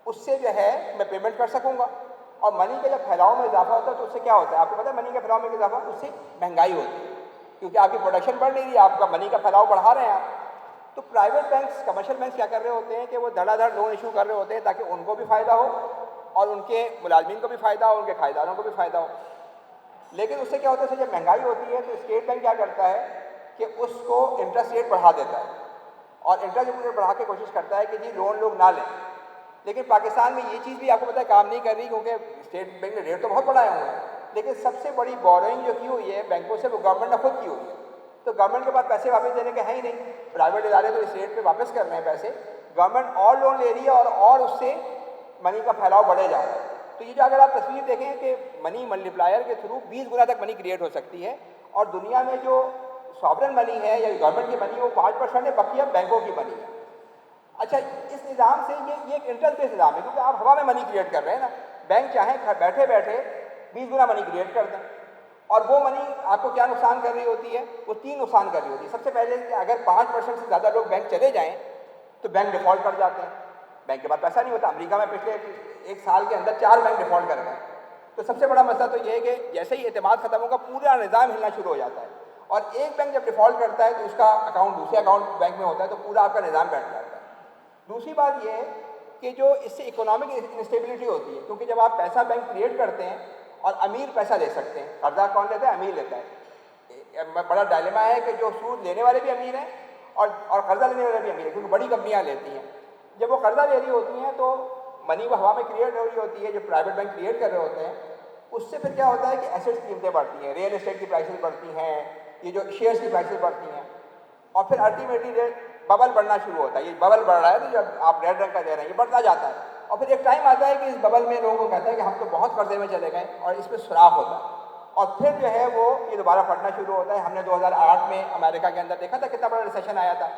اس سے جو ہے میں پیمنٹ کر سکوں گا. اور منی کا جب پھیلاؤ میں اضافہ ہوتا ہے تو اس سے کیا ہوتا ہے آپ کو پتہ ہے, منی کے پھیلاؤ میں اضافہ, اس سے مہنگائی ہوتی ہے, کیونکہ آپ کی پروڈکشن بڑھ نہیں رہی, آپ کا منی کا پھیلاؤ بڑھا رہے ہیں آپ. تو پرائیویٹ بینکس, کمرشل بینکس کیا کر رہے ہوتے ہیں کہ وہ دھڑا دھڑ لون ایشو کر رہے ہوتے ہیں تاکہ ان کو بھی فائدہ ہو اور ان کے ملازمین کو بھی فائدہ ہو, ان کے خریداروں کو بھی فائدہ ہو. لیکن اس سے کیا ہوتا ہے, جب مہنگائی ہوتی ہے تو اسٹیٹ بینک کیا کرتا ہے کہ اس کو انٹرسٹ ریٹ بڑھا دیتا ہے, اور انٹرسٹ ریٹ بڑھا کے کوشش کرتا ہے کہ جی لون لوگ نہ لیں. لیکن پاکستان میں یہ چیز بھی آپ کو پتہ ہے کام نہیں کر رہی, کیونکہ اسٹیٹ بینک نے ریٹ تو بہت بڑھائے ہوئے ہیں, لیکن سب سے بڑی بورنگ جو کی ہوئی ہے بینکوں سے وہ گورنمنٹ نے خود کی ہوئی ہے. تو گورنمنٹ کے پاس پیسے واپس دینے کے ہیں ہی نہیں, پرائیویٹ ادارے تو اس ریٹ پہ واپس کر رہے ہیں پیسے, گورنمنٹ اور لون لے رہی ہے اور اس سے منی کا پھیلاؤ بڑھے جا رہا ہے. تو یہ جو اگر آپ تصویر دیکھیں کہ منی ملٹیپلائر کے تھرو 20 گنا تک منی کریٹ ہو سکتی ہے, اور دنیا میں جو ساورن منی ہے یا گورنمنٹ کی منی وہ 5% ہے, باقی اب بینکوں کی منی ہے. اچھا اس نظام سے یہ ایک انٹرسٹ بیس نظام ہے, کیونکہ آپ ہوا میں منی کریٹ کر رہے ہیں نا, بینک چاہیں بیٹھے بیٹھے 20 گنا منی کریٹ کر دیں, اور وہ منی آپ کو کیا نقصان کر رہی ہوتی ہے, وہ 3 نقصان کر رہی ہوتی ہے. سب سے پہلے کہ اگر 5% سے زیادہ لوگ بینک چلے جائیں تو بینک ڈیفالٹ کر جاتے ہیں, بینک کے پاس پیسہ نہیں ہوتا. امریکہ میں پچھلے 1 سال کے اندر 4 بینک ڈیفالٹ کر گئے. تو سب سے بڑا مسئلہ تو یہ ہے کہ جیسے ہی اعتماد ختم ہوگا پورا نظام ہلنا شروع ہو جاتا ہے, اور ایک بینک جب ڈیفالٹ کرتا ہے تو اس کا اکاؤنٹ دوسرے اکاؤنٹ بینک میں ہوتا ہے, تو پورا آپ کا نظام بیٹھ جاتا ہے. دوسری بات یہ ہے کہ جو اس سے اکنامک انسٹیبلٹی ہوتی ہے, کیونکہ جب آپ پیسہ بینک کریٹ کرتے ہیں اور امیر پیسہ لے سکتے ہیں, قرضہ کون لیتا ہے, امیر لیتا ہے. بڑا ڈائلیما ہے کہ جو سود لینے والے بھی امیر ہیں اور قرضہ لینے والے بھی امیر ہیں, کیونکہ بڑی کمپنیاں لیتی ہیں. جب وہ قرضہ لے رہی ہوتی ہیں تو منی وہ ہوا میں کریٹ ہو رہی ہوتی ہے, جو پرائیویٹ بینک کریٹ کر رہے ہوتے ہیں, اس سے پھر کیا ہوتا ہے کہ ایسیٹس کی قیمتیں بڑھتی ہیں, ریئل اسٹیٹ کی پرائسز بڑھتی ہیں, یہ جو شیئرس کی پرائسز بڑھتی ہیں, اور پھر الٹیمیٹلی ببل بڑھنا شروع ہوتا ہے. یہ ببل بڑھ رہا ہے تو جب آپ ریڈ رنگ کا دے رہے ہیں یہ بڑھتا جاتا ہے, اور پھر ایک ٹائم آتا ہے کہ اس ببل میں لوگوں کو کہتا ہے کہ ہم تو بہت قرضے میں چلے گئے اور اس پہ سوراخ ہوتا ہے. اور پھر جو ہے وہ یہ دوبارہ پھٹنا شروع ہوتا ہے. ہم نے 2008 میں امریکہ کے اندر دیکھا تھا کتنا بڑا ریسیشن آیا تھا.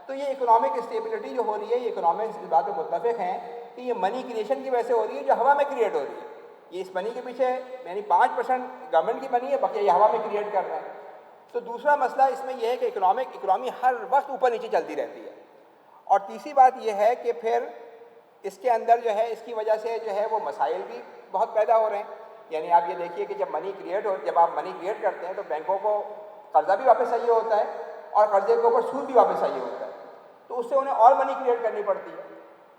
تو یہ اکنامک اسٹیبلٹی جو ہو رہی ہے، یہ اکنامکس اس بات پہ متفق ہیں کہ یہ منی کریشن کی وجہ سے ہو رہی ہے جو ہوا میں کریٹ ہو رہی ہے. یہ اس منی کے پیچھے یعنی 5% گورنمنٹ کی منی ہے، باقی یہ ہوا میں کریٹ کر رہے ہیں. تو دوسرا مسئلہ اس میں یہ ہے کہ اکنامی ہر وقت اوپر نیچے چلتی رہتی ہے. اور تیسری بات یہ ہے کہ پھر اس کے اندر جو ہے اس کی وجہ سے جو ہے وہ مسائل بھی بہت پیدا ہو رہے ہیں. یعنی آپ یہ دیکھیے کہ جب آپ منی کریٹ کرتے ہیں تو بینکوں کو قرضہ بھی واپس چاہیے ہوتا ہے اور قرضے کے اوپر سود بھی واپس چاہیے ہوتا ہے. تو اس سے انہیں اور منی کریٹ کرنی پڑتی ہے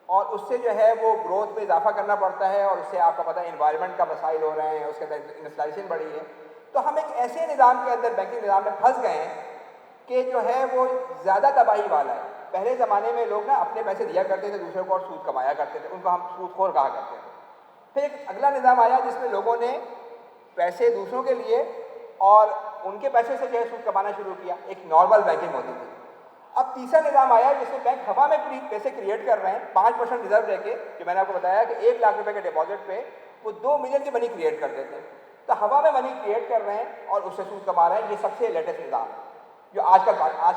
اور اس سے جو ہے وہ گروتھ میں اضافہ کرنا پڑتا ہے. اور اس سے آپ کو پتہ ہے انوائرمنٹ کا مسائل ہو رہے ہیں، اس کے اندر انفلیشن بڑھی ہے. تو ہم ایک ایسے نظام کے اندر بینکنگ نظام میں پھنس گئے ہیں کہ جو ہے وہ زیادہ تباہی والا ہے. پہلے زمانے میں لوگ نا اپنے پیسے دیا کرتے تھے دوسروں کو اور سود کمایا کرتے تھے، ان کو ہم سود خور کہا کرتے تھے. پھر ایک اگلا نظام آیا جس میں لوگوں نے پیسے دوسروں کے لیے اور ان کے پیسے سے جو ہے سود کمانا شروع کیا. ایک نارمل بینکنگ ہوتی تھی. اب تیسرا نظام آیا جس میں بینک ہوا میں پیسے کریٹ کر رہے ہیں 5% ریزرو لے کے، جو میں نے آپ کو بتایا کہ 1 لاکھ روپے کے ڈپازٹ پہ وہ 2 ملین کی منی کریٹ کر دیتے ہیں. تو ہوا میں منی کریٹ کر رہے ہیں اور اس سے سود کما رہے ہیں. یہ سب سے لیٹسٹ نظام ہے جو آج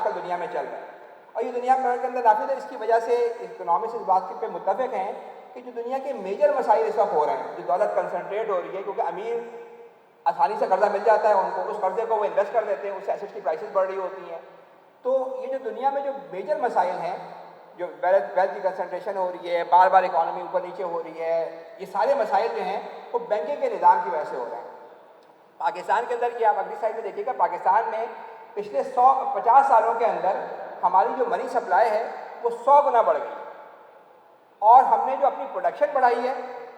کل دنیا میں چل رہا ہے اور یہ دنیا کے اندر نافذ ہے. اس کی وجہ سے اکنامکس اس بات پہ متفق ہیں کہ جو دنیا کے میجر مسائل اس وقت ہو رہے ہیں، جو دولت کنسنٹریٹ ہو رہی ہے کیونکہ امیر آسانی سے قرضہ مل جاتا ہے ان کو، اس قرضے کو وہ انویسٹ کر دیتے ہیں، اس سے ایسٹ کی پرائسز بڑھ رہی ہوتی ہیں. تو یہ جو دنیا میں جو میجر مسائل ہیں، جو ویلتھ کی کنسنٹریشن ہو رہی ہے، بار بار اکانومی اوپر نیچے ہو رہی ہے، یہ سارے مسائل جو ہیں وہ بینکنگ کے نظام کی وجہ سے ہو رہے ہیں. پاکستان کے اندر یہ آپ اگلی سائڈ میں دیکھیے گا، پاکستان میں پچھلے 50 سالوں کے اندر ہماری جو منی سپلائی ہے وہ 100 گنا بڑھ گئی اور ہم نے جو اپنی پروڈکشن بڑھائی ہے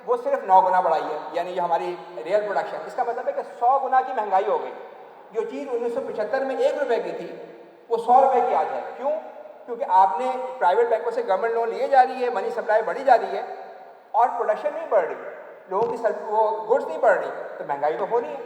وہ صرف 9 گنا بڑھائی ہے. یعنی جو ہماری ریئل پروڈکشن، اس کا مطلب ہے کہ 100 گنا کی مہنگائی ہو گئی. جو چیز 1975 میں 1 روپے کی تھی وہ 100 روپے کی آج ہے. کیوں؟ کیونکہ آپ نے پرائیویٹ بینکوں سے گورنمنٹ لون لیے جا رہی ہے، منی سپلائی بڑھی جا رہی ہے اور پروڈکشن نہیں بڑھ رہی، لوگوں کی وہ گڈس نہیں بڑھ رہی، تو مہنگائی تو ہونی ہے.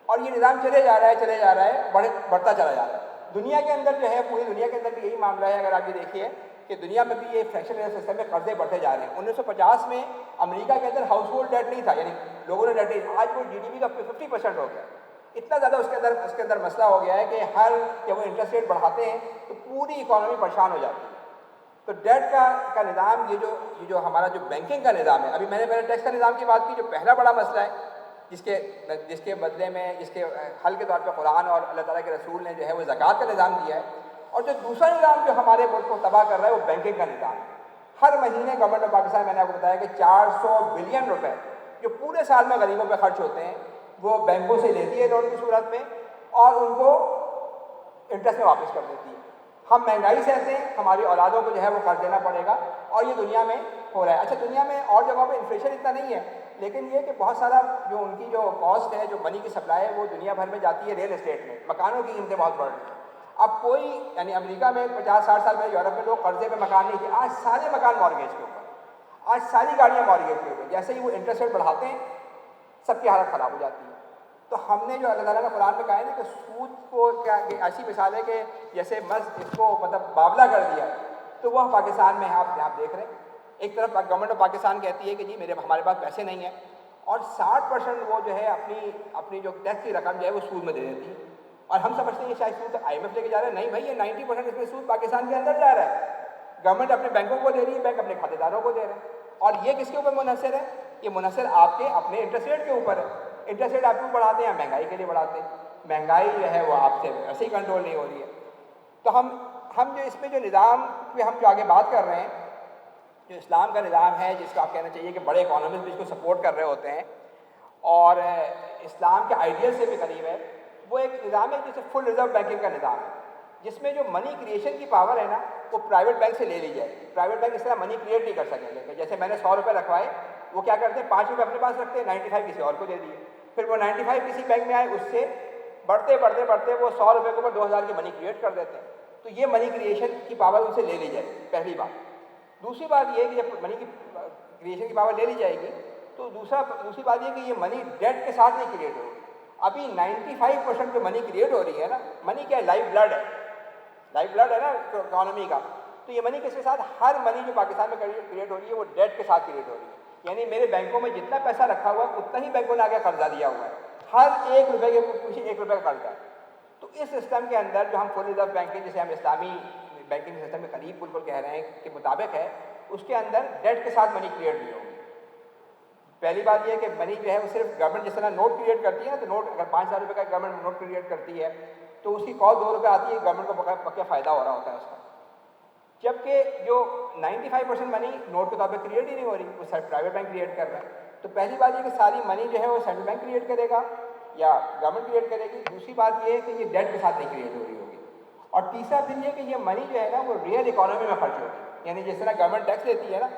اور یہ نظام چلے جا رہا ہے بڑھتا چلا جا رہا ہے. دنیا کے اندر جو ہے پوری دنیا کے اندر بھی یہی معاملہ ہے. اگر آپ یہ دیکھیے کہ دنیا میں بھی یہ فریکشن سسٹم میں قرضے بڑھتے جا رہے ہیں. 1950 میں امریکہ کے اندر ہاؤس ہولڈ ڈیٹ نہیں تھا، یعنی لوگوں نے ڈیٹ نہیں، آج وہ جی ڈی پی کا 50% ہو گیا. اتنا زیادہ اس کے اندر مسئلہ ہو گیا ہے کہ جب وہ انٹرسٹ ریٹ بڑھاتے ہیں تو پوری اکانومی پریشان ہو جاتی ہے. تو ڈیٹ کا نظام، یہ جو ہمارا جو بینکنگ کا نظام ہے، ابھی میں نے ٹیکس کا نظام کی بات کی، جو پہلا بڑا مسئلہ ہے جس کے بدلے میں اس کے حل کے طور پہ قرآن اور اللہ تعالیٰ کے رسول نے جو ہے وہ زکوٰۃ کا نظام دیا ہے. اور جو دوسرا نظام جو ہمارے ملک کو تباہ کر رہا ہے وہ بینکنگ کا نظام ہے. ہر مہینے گورنمنٹ آف پاکستان، میں نے آپ کو بتایا کہ 400 بلین روپے جو پورے سال میں غریبوں پہ خرچ ہوتے ہیں وہ بینکوں سے لیتی ہے لون کی صورت میں اور ان کو انٹرسٹ میں واپس کر دیتی ہے. ہم مہنگائی سہتے ہیں، ہماری اولادوں کو جو ہے وہ قرض دینا پڑے گا اور یہ دنیا میں ہو رہا ہے. اچھا، دنیا میں اور جگہوں پہ انفلیشن اتنا نہیں ہے، لیکن یہ کہ بہت سارا جو ان کی جو کاسٹ ہے، جو منی کی سپلائی ہے، وہ دنیا بھر میں جاتی ہے ریل اسٹیٹ میں. مکانوں کی قیمتیں بہت بڑھ رہی ہیں. اب کوئی یعنی امریکہ میں 50-60 سال پہلے یورپ میں لوگ قرضے پہ مکان نہیں تھے، آج سارے مکان مارگیج کے اوپر، آج ساری گاڑیاں مارگیج کے اوپر. جیسے ہی وہ انٹرسٹ ریٹ بڑھاتے ہیں سب کی حالت خراب ہو جاتی ہے. تو ہم نے جو اللہ تعالیٰ نے قرآن میں کہا ہے نا کہ سود کو کیا ایسی مثال ہے کہ جیسے اس کو مطلب بابلا کر دیا، تو وہ پاکستان میں آپ دیکھ رہے ہیں. ایک طرف گورنمنٹ آف پاکستان کہتی ہے کہ جی ہمارے پاس پیسے نہیں ہیں اور 60% وہ جو ہے اپنی جو ٹیکس کی رقم جو ہے وہ سود میں دے دیتی ہے. اور ہم سمجھتے ہیں یہ شاید سود آئی ایم ایف لے کے جا رہا ہے. نہیں بھائی، یہ 90% اس میں سود پاکستان کے اندر جا رہا ہے. گورنمنٹ اپنے بینکوں کو دے رہی ہے، بینک اپنے کھاتے داروں کو دے رہے ہیں. اور یہ کس کے اوپر منحصر ہے؟ یہ منحصر آپ کے اپنے انٹرسٹ ریٹ کے اوپر ہے. انٹرسٹ ریٹ آپ کیوں بڑھاتے ہیں؟ مہنگائی کے لیے بڑھاتے ہیں. مہنگائی جو ہے وہ آپ سے ایسے ہی کنٹرول نہیں ہو رہی ہے. تو ہم جو اس میں جو نظام پہ ہم جو آگے بات کر رہے ہیں، جو اسلام کا نظام ہے، جس کو آپ کہنا چاہیے کہ بڑے اکانومسٹ بھی اس کو سپورٹ کر رہے ہوتے ہیں اور اسلام کے آئیڈیل سے بھی قریب ہے، وہ ایک نظام ہے جسے فل ریزرو بینکنگ کا نظام ہے، جس میں جو منی کریشن کی پاور ہے نا وہ پرائیویٹ بینک سے لے لی جائے. پرائیویٹ بینک اس طرح منی کریٹ نہیں کر سکیں گے. جیسے میں نے 100 روپے رکھوائے، وہ کیا کرتے ہیں 5 روپے اپنے پاس رکھتے ہیں، 95 کسی اور کو دے دیے. پھر وہ 95 کسی بینک میں آئے، اس سے بڑھتے وہ 100 روپے کے اوپر 2000 کی منی کریٹ کر دیتے ہیں. تو یہ منی کریشن کی پاور ان سے لے لی جائے، پہلی بات. دوسری بات یہ کہ جب منی کی کریشن کی پاور لے لی جائے گی تو دوسری بات یہ کہ یہ منی ڈیٹ کے ساتھ نہیں کریٹ ہوگی. ابھی 95% جو منی کریٹ ہو رہی ہے نا، منی کیا ہے؟ لائف بلڈ ہے، لائف بلڈ ہے نا اکانومی کا. تو یہ منی کس کے ساتھ؟ ہر منی جو پاکستان میں کریٹ ہو رہی ہے وہ ڈیٹ کے ساتھ کریٹ ہو رہی ہے. یعنی میرے بینکوں میں جتنا پیسہ رکھا ہوا ہے اتنا ہی بینکوں نے آگے قرضہ دیا ہوا ہے. ہر 1 روپے کے پیچھے 1 روپے کا قرض ہے. تو اس سسٹم کے اندر جو ہم فل ریزرو بینکنگ جسے ہم اسلامی بینکنگ سسٹم کے قریب بالکل کہہ رہے ہیں کے مطابق ہے, اس کے اندر ڈیٹ کے ساتھ منی کریٹ نہیں ہوگی. پہلی بات یہ ہے کہ منی جو ہے وہ صرف گورنمنٹ جس طرح نوٹ کریٹ کرتی ہے نا, تو نوٹ اگر 5,000 روپے کا گورنمنٹ نوٹ کریٹ کرتی ہے تو اس کی کاسٹ 2 روپے آتی ہے, گورنمنٹ کو پکا فائدہ ہو رہا ہوتا ہے اس کا. جبکہ جو 95% منی نوٹ کے طور پہ کریٹ ہی نہیں ہو رہی, وہ پرائیویٹ بینک کریٹ کر رہا ہے. تو پہلی بات یہ کہ ساری منی جو ہے وہ سینٹرل بینک کریٹ کرے گا یا گورنمنٹ کریٹ کرے گی. دوسری بات یہ ہے کہ یہ ڈیٹ کے ساتھ نہیں کریٹ ہو رہی ہوگی. اور تیسرا پھر یہ کہ یہ منی جو ہے نا وہ ریئل اکانومی میں خرچ ہوگی. یعنی جس طرح گورنمنٹ ٹیکس لیتی ہے نا,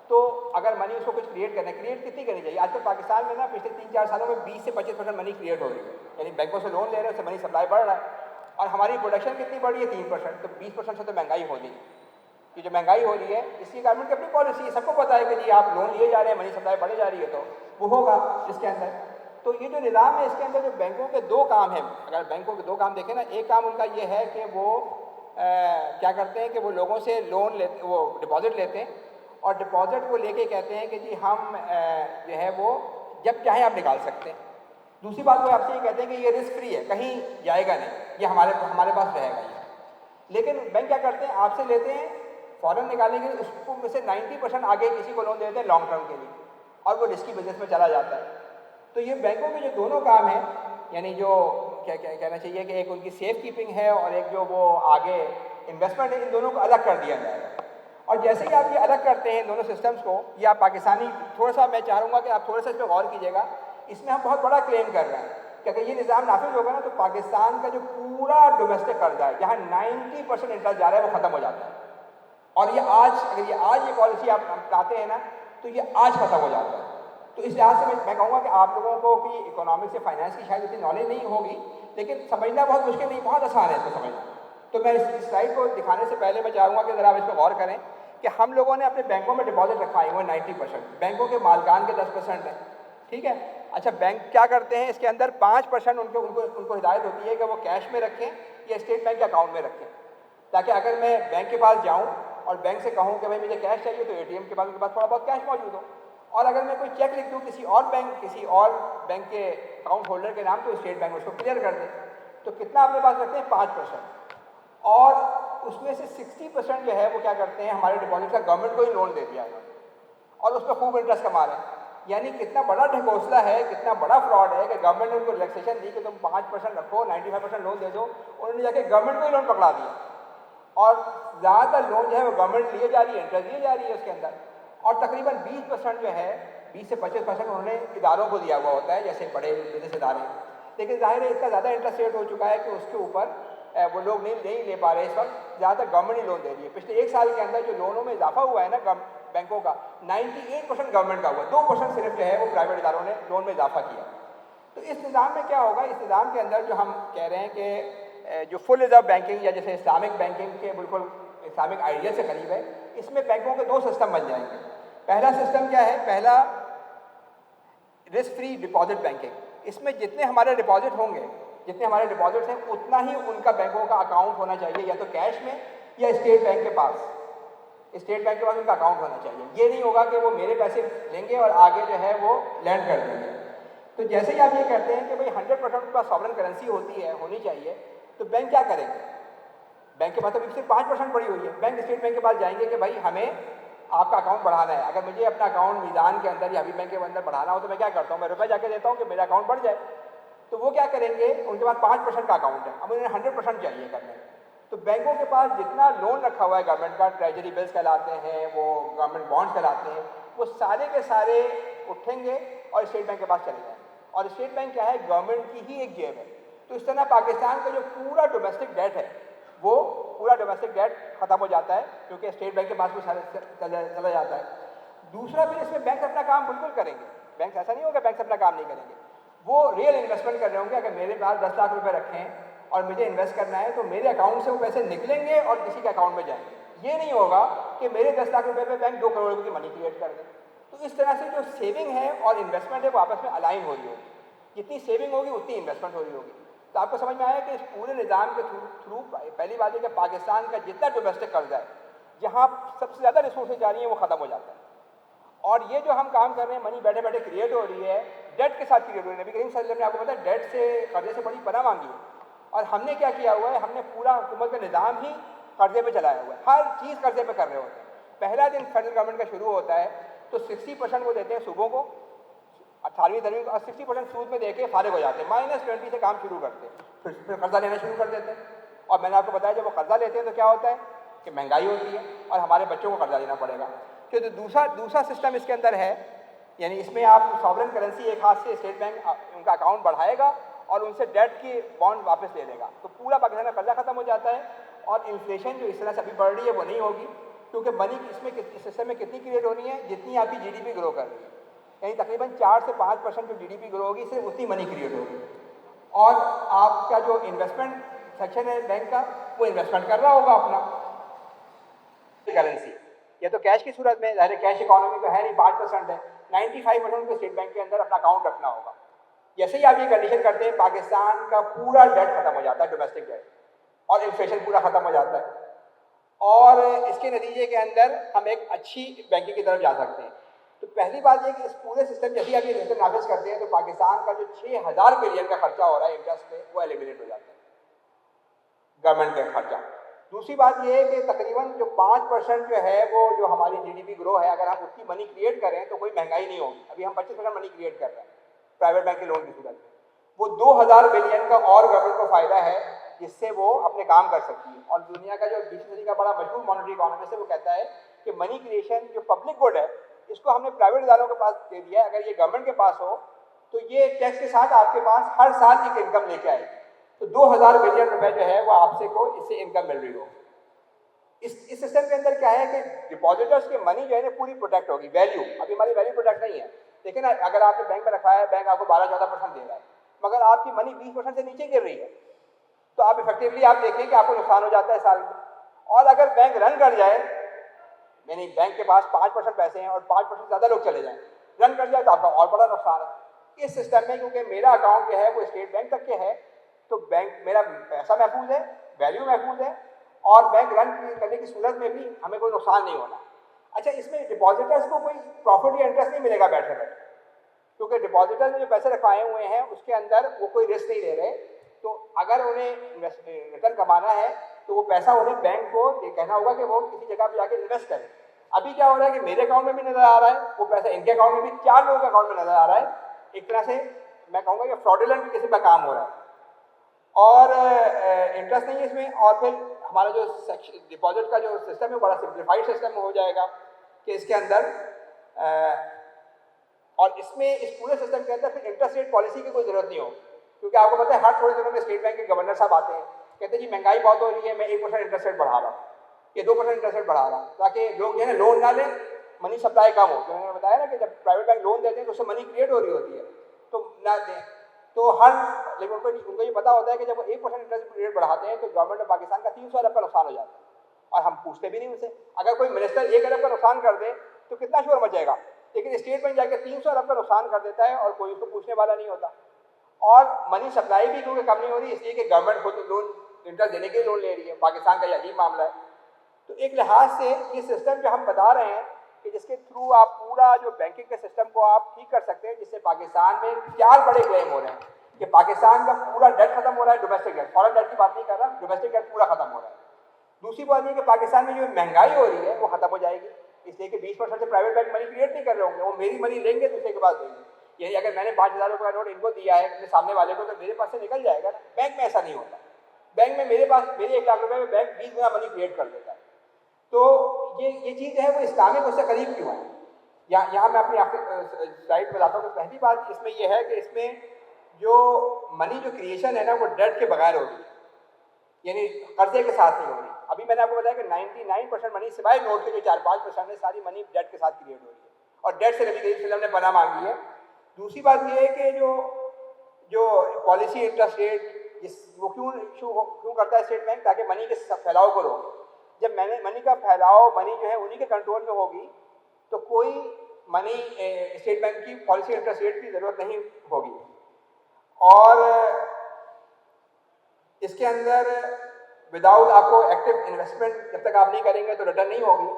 تو اگر منی اس کو کچھ کریٹ کرنا ہے, کریٹ کتنی کرنی چاہیے؟ آج کل پاکستان میں نا پچھلے 3-4 سالوں میں 20 سے 25% منی کریٹ ہو رہی ہے. یعنی بینکوں سے لون لے رہے ہیں, اس سے منی سپلائی بڑھ رہا ہے, اور ہماری پروڈکشن کتنی بڑھ رہی ہے؟ 3%. تو 20% سے تو مہنگائی ہو رہی ہے. کہ جو مہنگائی ہو رہی ہے اس کی گورنمنٹ کی اپنی پالیسی ہے, سب کو پتا ہے کہ جی آپ لون لیے جا رہے ہیں, منی سپلائی بڑھے جا رہی ہے, تو وہ ہوگا اس کے اندر. تو یہ جو نظام ہے اس کے اندر جو بینکوں کے 2 کام ہیں, اگر بینکوں کے 2 کام دیکھیں نا, ایک کام ان کا یہ ہے کہ وہ کیا کرتے ہیں کہ وہ لوگوں سے لون لیتے, وہ ڈپازٹ لیتے ہیں, اور ڈپازٹ کو لے کے کہتے ہیں کہ جی ہم جو ہے وہ جب چاہیں آپ نکال سکتے ہیں. دوسری بات وہ آپ سے یہ کہتے ہیں کہ یہ رسک فری ہے, کہیں جائے گا نہیں, یہ ہمارے پاس رہے گا. لیکن بینک کیا کرتے ہیں, آپ سے لیتے ہیں, فوراً نکالیں گے, اس کو میں سے 90% آگے کسی کو لون دیتے ہیں لانگ ٹرم کے لیے, اور وہ رسکی بزنس میں چلا جاتا ہے. تو یہ بینکوں کے جو دونوں کام ہیں, یعنی جو کیا کہنا چاہیے کہ ایک ان کی سیف کیپنگ ہے اور ایک جو وہ آگے انویسٹمنٹ ہے, ان دونوں کو الگ کر دیا جائے گا. اور جیسے ہی آپ یہ الگ کرتے ہیں دونوں سسٹمز کو, یہ آپ پاکستانی, تھوڑا سا میں چاہوں گا کہ آپ تھوڑا سا اس پہ غور کیجیے گا. اس میں ہم بہت بڑا کلیم کر رہے ہیں کہ اگر یہ نظام نافذ ہوگا نا تو پاکستان کا جو پورا ڈومیسٹک قرضہ ہے, جہاں 90% انٹرسٹ جا رہا ہے, وہ ختم ہو جاتا ہے. اور یہ اگر یہ پالیسی آپ اپناتے ہیں نا, تو یہ آج ختم ہو جاتا ہے. تو اس لحاظ سے میں کہوں گا کہ آپ لوگوں کو کہ اکنامکس سے فائنانس کی شاید اتنی نالج نہیں ہوگی, لیکن سمجھنا بہت مشکل نہیں, بہت آسان ہے اس کو سمجھنا. تو میں اس سلائڈ کو دکھانے سے پہلے میں چاہوں گا کہ ذرا آپ اس پہ غور کریں کہ ہم لوگوں نے اپنے بینکوں میں ڈپازٹ رکھائے ہوئے 90%, بینکوں کے مالکان کے 10% ہیں, ٹھیک ہے. اچھا, بینک کیا کرتے ہیں اس کے اندر 5% ان کو ہدایت ہوتی ہے کہ وہ کیش میں رکھیں یا اسٹیٹ بینک کے اکاؤنٹ میں رکھیں, تاکہ اگر میں بینک کے پاس جاؤں اور بینک سے کہوں کہ بھائی مجھے کیش چاہیے, تو ATM کے پاس ان کے پاس تھوڑا بہت کیش موجود ہو. اور اگر میں کوئی چیک لکھ دوں کسی اور بینک کے اکاؤنٹ ہولڈر کے نام, تو اسٹیٹ بینک اس کو کلیئر کر دے. تو کتنا اپنے پاس رکھتے ہیں؟ 5%. اور اس میں سے 60% جو ہے وہ کیا کرتے ہیں, ہمارے ڈپازٹ کا گورنمنٹ کو ہی لون دے دیا ہے, اور اس پہ خوب انٹرسٹ کما رہے ہیں. یعنی کتنا بڑا ڈھکوسلہ ہے, کتنا بڑا فراڈ ہے کہ گورنمنٹ نے ان کو ریلیکسیشن دی کہ تم 5% رکھو, 95% لون دے دو. انہوں نے جا کے گورنمنٹ کو ہی لون پکڑا دیا, اور زیادہ تر لون جو ہے وہ گورنمنٹ لیے جا رہی ہے, انٹرسٹ لیے جا رہی ہے اس کے اندر. اور تقریباً 20% جو ہے, 20 سے 25% انہوں نے اداروں کو دیا ہوا ہوتا ہے, جیسے بڑے بزنس ادارے. لیکن ظاہر ہے اتنا زیادہ انٹرسٹ ریٹ ہو چکا ہے کہ اس کے اوپر وہ لوگ نہیں لے پا رہے اس وقت, زیادہ تر گورنمنٹ ہی لون دے رہی ہے. پچھلے 1 سال کے اندر جو لونوں میں اضافہ ہوا ہے نا بینکوں کا, 98% گورنمنٹ کا ہوا, 2% صرف جو ہے وہ پرائیویٹ اداروں نے لون میں اضافہ کیا. تو اس نظام میں کیا ہوگا, اس نظام کے اندر جو ہم کہہ رہے ہیں کہ جو فل ریزرو بینکنگ یا جیسے اسلامک بینکنگ کے بالکل اسلامک آئیڈیا سے قریب ہے, اس میں بینکوں کے 2 سسٹم بن جائیں گے. پہلا سسٹم کیا ہے؟ پہلا رسک فری ڈپازٹ بینکنگ. اس میں جتنے ہمارے ڈپازٹ ہوں گے, جتنے ہمارے ڈپازٹ ہیں, اتنا ہی ان کا بینکوں کا اکاؤنٹ ہونا چاہیے, یا تو کیش میں یا اسٹیٹ بینک کے پاس. اسٹیٹ بینک کے پاس ان کا اکاؤنٹ ہونا چاہیے. یہ نہیں ہوگا کہ وہ میرے پیسے لیں گے اور آگے جو ہے وہ لینڈ کر دیں گے. تو جیسے ہی آپ یہ کہتے ہیں کہ بھائی 100% کے پاس ساورن کرنسی ہونی چاہیے, تو بینک کیا کریں گے؟ بینک کے پاس ابھی صرف 5% پڑی ہوئی ہے. بینک اسٹیٹ بینک کے پاس جائیں گے کہ بھائی ہمیں آپ کا اکاؤنٹ بڑھانا ہے. اگر مجھے اپنا اکاؤنٹ میزان کے اندر یا حبیب بینک کے اندر بڑھانا ہو تو میں کیا کرتا ہوں, میں روپے جا کے دیتا ہوں کہ میرا اکاؤنٹ بڑھ جائے. تو وہ کیا کریں گے, ان کے پاس 5% کا اکاؤنٹ ہے, اب انہیں 100% چاہیے کرنے. تو بینکوں کے پاس جتنا لون رکھا ہوا ہے گورنمنٹ کا, ٹریجری بلز کہلاتے ہیں, وہ گورنمنٹ بانڈس کہلاتے ہیں, وہ سارے کے سارے اٹھیں گے اور اسٹیٹ بینک کے پاس چلے جائیں گے. اور اسٹیٹ بینک کیا ہے, گورنمنٹ کی ہی ایک جیب ہے. تو اس طرح پاکستان کا جو پورا ڈومیسٹک ڈیٹ ہے, وہ پورا ڈومیسٹک ڈیٹ ختم ہو جاتا ہے, کیونکہ اسٹیٹ بینک کے پاس وہ چلا جاتا ہے. دوسرا پھر اس میں بینک اپنا کام بالکل کریں گے. بینک ایسا نہیں ہوگا بینک اپنا کام نہیں کریں گے, وہ ریئل انویسٹمنٹ کر رہے ہوں گے. اگر میرے پاس 10 لاکھ روپے رکھیں اور مجھے انویسٹ کرنا ہے, تو میرے اکاؤنٹ سے وہ پیسے نکلیں گے اور کسی کے اکاؤنٹ میں جائیں گے. یہ نہیں ہوگا کہ میرے 10 لاکھ روپے پہ بینک 2 کروڑ روپے کی منی کریٹ کر دے. تو اس طرح سے جو سیونگ ہے اور انویسٹمنٹ ہے وہ آپس میں الائن ہو رہی ہوگی. جتنی سیونگ ہوگی اتنی انویسٹمنٹ ہو رہی ہوگی. تو آپ کو سمجھ میں آیا کہ اس پورے نظام کے تھرو پہلی بات ہے کہ پاکستان کا جتنا ڈومیسٹک قرضہ ہے, جہاں سب سے زیادہ ریسورسز جا رہی ہیں, وہ ختم ہو جاتا ہے. اور یہ جو ہم کام کر رہے ہیں, منی بیٹھے بیٹھے کریٹ ہو رہی ہے, ڈیٹ کے ساتھ کریٹ ہو رہی ہے. نبی کریم صلی اللہ علیہ وسلم نے آپ کو پتا ہے ڈیٹ سے, قرضے سے بڑی پناہ مانگی ہے. اور ہم نے کیا کیا ہوا ہے, ہم نے پورا حکومت کا نظام ہی قرضے پہ چلایا ہوا ہے, ہر چیز قرضے پہ کر رہے ہوتے ہیں. پہلا دن فیڈرل گورنمنٹ کا شروع ہوتا ہے تو 60% وہ دیتے ہیں صوبوں کو 18ویں درمی اور 60% سود میں دے کے فارغ ہو جاتے ہیں, -20 سے کام شروع کرتے ہیں, پھر قرضہ لینا شروع کر دیتے ہیں. اور میں نے آپ کو بتایا جب وہ قرضہ لیتے ہیں تو کیا ہوتا ہے کہ مہنگائی ہوتی ہے اور ہمارے بچوں کو قرضہ لینا پڑے گا. کہ دوسرا سسٹم اس کے اندر ہے, یعنی اس میں آپ ساورن کرنسی ایک ہاتھ سے اسٹیٹ بینک ان کا اکاؤنٹ بڑھائے گا اور ان سے ڈیٹ کی بانڈ واپس لے لے گا, تو پورا پاکستان کا قرضہ ختم ہو جاتا ہے. اور انفلیشن جو اس طرح سے ابھی بڑھ رہی ہے وہ نہیں ہوگی, کیونکہ منی اس میں اس سسٹم میں کتنی کریٹ ہونی ہے جتنی آپ کی جی ڈی پی گرو کر رہی ہے. یعنی تقریباً 4 سے 5% جو جی ڈی پی گرو ہوگی صرف اتنی منی کریٹ ہوگی. اور آپ کا جو انویسٹمنٹ سیکشن ہے بینک کا وہ انویسٹمنٹ کر رہا ہوگا اپنا کرنسی, یا تو کیش کی صورت میں, ظاہر کیش اکانومی تو ہے نہیں, 5% ہے, 95% کو اسٹیٹ بینک کے اندر اپنا اکاؤنٹ رکھنا ہوگا. جیسے ہی آپ یہ کنڈیشن کرتے ہیں پاکستان کا پورا ڈیٹ ختم ہو جاتا ہے, ڈومیسٹک ڈیٹ, اور انفلیشن پورا ختم ہو جاتا ہے. اور اس کے نتیجے کے اندر ہم ایک اچھی بینکنگ کی طرف جا سکتے ہیں. تو پہلی بات یہ کہ اس پورے سسٹم جب آپ یہ سسٹم نافذ کرتے ہیں تو پاکستان کا جو 6000 بلین کا خرچہ ہو رہا ہے انٹرسٹ پہ وہ ایلیمنیٹ ہو جاتا ہے گورنمنٹ کا خرچہ. دوسری بات یہ ہے کہ تقریباً جو 5% جو ہے وہ جو ہماری جی ڈی پی گرو ہے, اگر ہم اتنی منی کریٹ کریں تو کوئی مہنگائی نہیں ہوگی. ابھی ہم 25% منی کریٹ کر رہے ہیں پرائیویٹ بینک کے لون کی صورت میں, وہ 2000 بلین کا اور گورنمنٹ کو فائدہ ہے جس سے وہ اپنے کام کر سکتی ہے. اور دنیا کا جو 20ویں صدی کا بڑا مشہور مانیٹری اکانومسٹ ہے وہ کہتا ہے کہ منی کریشن جو پبلک گڈ ہے اس کو ہم نے پرائیویٹ اداروں کے پاس دے دیا ہے, اگر یہ گورنمنٹ کے پاس ہو تو یہ ٹیکس کے ساتھ آپ کے پاس ہر سال ایک انکم لے کے آئے گی. تو 2000 بلین روپے جو ہے وہ آپ سے کو اس سے انکم مل رہی ہو. اس سسٹم کے اندر کیا ہے کہ ڈپازیٹرس کی منی جو ہے نا پوری پروٹیکٹ ہوگی. ویلیو ابھی ہماری ویلیو پروٹیکٹ نہیں ہے, لیکن اگر آپ نے بینک میں رکھا ہے, بینک آپ کو 12-14% دے رہا ہے, مگر آپ کی منی 20% سے نیچے گر رہی ہے, تو آپ افیکٹولی آپ دیکھیں کہ آپ کو نقصان ہو جاتا ہے سال میں. اور اگر بینک رن کر جائے, یعنی بینک کے پاس 5% پیسے ہیں اور 5% زیادہ لوگ چلے جائیں, رن کر جائے تو آپ کا اور بڑا نقصان ہے. اس سسٹم میں کیونکہ میرا اکاؤنٹ جو ہے وہ اسٹیٹ بینک تک کے ہے تو بینک میرا پیسہ محفوظ ہے, ویلیو محفوظ ہے, اور بینک رن کرنے کی صورت میں بھی ہمیں کوئی نقصان نہیں ہونا. اچھا, اس میں ڈپازیٹرس کو کوئی پروفٹ یا انٹرسٹ نہیں ملے گا بیٹھے بیٹھے, کیونکہ ڈپازیٹر نے جو پیسے رکھوائے ہوئے ہیں اس کے اندر وہ کوئی رسک نہیں لے رہے. تو اگر انہیں ریٹرن کمانا ہے تو وہ پیسہ انہیں بینک کو یہ کہنا ہوگا کہ وہ کسی جگہ پہ جا کے انویسٹ کریں. ابھی کیا ہو رہا ہے کہ میرے اکاؤنٹ میں بھی نظر آ رہا ہے وہ پیسہ, ان کے اکاؤنٹ میں بھی 4 لوگوں کے اکاؤنٹ میں نظر آ رہا ہے. ایک طرح سے میں کہوں گا کہ فراڈولنٹ قسم کا کام ہو رہا ہے, اور انٹرسٹ نہیں ہے اس میں. اور پھر ہمارا جو ڈپازٹ کا جو سسٹم ہے بڑا سمپلیفائڈ سسٹم ہو جائے گا کہ اس کے اندر اور اس میں اس پورے سسٹم کے اندر پھر انٹرسٹ ریٹ پالیسی کی کوئی ضرورت نہیں ہوگی, کیونکہ آپ کو پتہ ہے ہر تھوڑے دنوں میں اسٹیٹ بینک کے گورنر صاحب آتے ہیں, کہتے ہیں جی مہنگائی بہت ہو رہی ہے, میں 1% انٹرسٹ ریٹ بڑھا رہا ہوں, یہ 2% انٹرسٹ ریٹ بڑھا رہا ہوں, تاکہ لوگ جو ہے نا لون نہ لیں, منی سپلائی کم ہو. جو میں نے بتایا نا کہ جب پرائیویٹ بینک لون دیتے ہیں تو اس سے منی کریٹ ہو رہی ہوتی ہے, تو نہ دیں. تو لیکن ان کو یہ پتا ہوتا ہے کہ جب وہ 1% انٹرسٹ ریٹ بڑھاتے ہیں تو گورنمنٹ آف پاکستان کا 300 ارب کا نقصان ہو جاتا ہے, اور ہم پوچھتے بھی نہیں ان سے. اگر کوئی منسٹر 1 ارب کا نقصان کر دے تو کتنا شور مچے گا, لیکن اسٹیٹ بینک جا کے 300 ارب کا نقصان کر دیتا ہے اور کوئی اس کو پوچھنے والا نہیں ہوتا. اور منی سپلائی بھی کیونکہ کم نہیں ہو رہی, اس لیے کہ گورنمنٹ خود لون انٹرسٹ دینے کے لون لے رہی ہے. پاکستان کا یہ عجیب معاملہ ہے. تو ایک لحاظ سے یہ سسٹم جو ہم بتا رہے ہیں کہ جس کے تھرو آپ پورا جو بینکنگ کے سسٹم کو آپ ٹھیک کر سکتے ہیں, جس سے پاکستان میں 4 بڑے کلیم ہو رہے ہیں کہ پاکستان کا پورا ڈیٹ ختم ہو رہا ہے, ڈومیسٹک ڈیٹ, فارن ڈیٹ کی بات نہیں کر رہا, ڈومیسٹک ڈیٹ پورا ختم ہو رہا ہے. دوسری بات یہ کہ پاکستان میں جو مہنگائی ہو رہی ہے وہ ختم ہو جائے گی, اس لیے کہ 20% سے پرائیویٹ بینک منی کریٹ نہیں کر رہے ہوں گے, وہ میری منی لیں گے دوسرے کے پاس دیں گے. یعنی اگر میں نے 5000 روپے کا نوٹ ان کو دیا ہے اپنے سامنے والے کو, تو میرے پاس سے نکل جائے گا نا. بینک میں ایسا نہیں ہوتا. بینک میں میرے 1 لاکھ روپے میں بینک 20 گنا منی کریٹ کر دیتا ہے. تو یہ چیز ہے وہ اسلامک اس سے قریب کیوں ہے. یہاں میں اپنی سلائڈ میں لاتا ہوں. کہ پہلی بات اس میں یہ ہے کہ اس میں جو منی جو کریشن ہے نا وہ ڈیٹ کے بغیر ہوگی, یعنی قرضے کے ساتھ نہیں ہوگی. ابھی میں نے آپ کو بتایا کہ 99% منی سوائے نوٹ کے جو 4-5% ہے ساری منی ڈیٹ کے ساتھ کریٹ ہو رہی ہے, اور ڈیٹ سے نبی کریم صلی اللہ علیہ وسلم نے پناہ مانگی ہے. دوسری بات یہ ہے کہ جو پالیسی انٹرسٹ ریٹ وہ کیوں کرتا ہے اسٹیٹ بینک, تاکہ منی کے پھیلاؤ کو روکے. جب منی کا پھیلاؤ منی جو ہے انہی کے کنٹرول میں ہوگی تو کوئی منی اسٹیٹ بینک کی پالیسی انٹرسٹ ریٹ کی ضرورت نہیں ہوگی. اور اس کے اندر وداؤٹ آپ کو ایکٹیو انویسٹمنٹ جب تک آپ نہیں کریں گے تو ریٹرن نہیں ہوگی.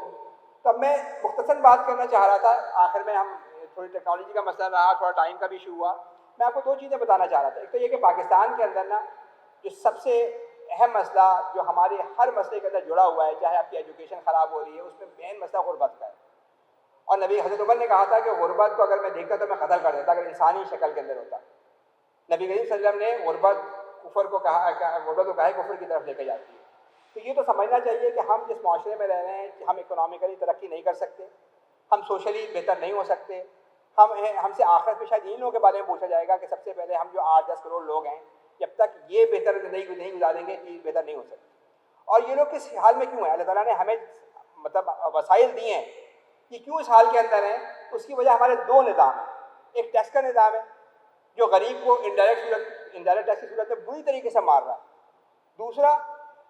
تو اب میں مختصر بات کرنا چاہ رہا تھا, آخر میں ہم تھوڑی ٹیکنالوجی کا مسئلہ رہا, تھوڑا ٹائم کا بھی ایشو ہوا. میں آپ کو دو چیزیں بتانا چاہ رہا تھا. ایک تو یہ کہ پاکستان کے اندر نا جو سب سے اہم مسئلہ جو ہمارے ہر مسئلے کے اندر جڑا ہوا ہے, چاہے آپ کی ایجوکیشن خراب ہو رہی ہے, اس میں مین مسئلہ غربت کا ہے. اور نبی حضرت عمر نے کہا تھا کہ غربت کو اگر میں دیکھتا تو میں قتل کر دیتا اگر انسانی شکل کے اندر ہوتا. نبی کریم صلی اللہ علیہ وسلم نے غربت کفر کو کہا, غربت کو کہا ہے کفر کی طرف لے کے جاتی ہے. تو یہ تو سمجھنا چاہیے کہ ہم جس معاشرے میں رہ رہے ہیں, ہم اکنامکلی ترقی نہیں کر سکتے, ہم سوشلی بہتر نہیں ہو سکتے. ہم سے آخرت میں شاید ان لوگوں کے بارے میں پوچھا جائے گا کہ سب سے پہلے ہم جو 8-10 کروڑ لوگ ہیں, جب تک یہ بہتر نہیں گزاریں گے یہ بہتر نہیں ہو سکتے. اور یہ لوگ کس حال میں کیوں ہیں؟ اللہ تعالیٰ نے ہمیں مطلب وسائل دیے ہیں, یہ کیوں اس حال کے اندر ہیں؟ اس کی وجہ ہمارے دو نظام ہیں. ایک ٹیکس کا نظام ہے جو غریب کو انڈائریکٹ ٹیکس کی صورت میں بری طریقے سے مار رہا ہے. دوسرا,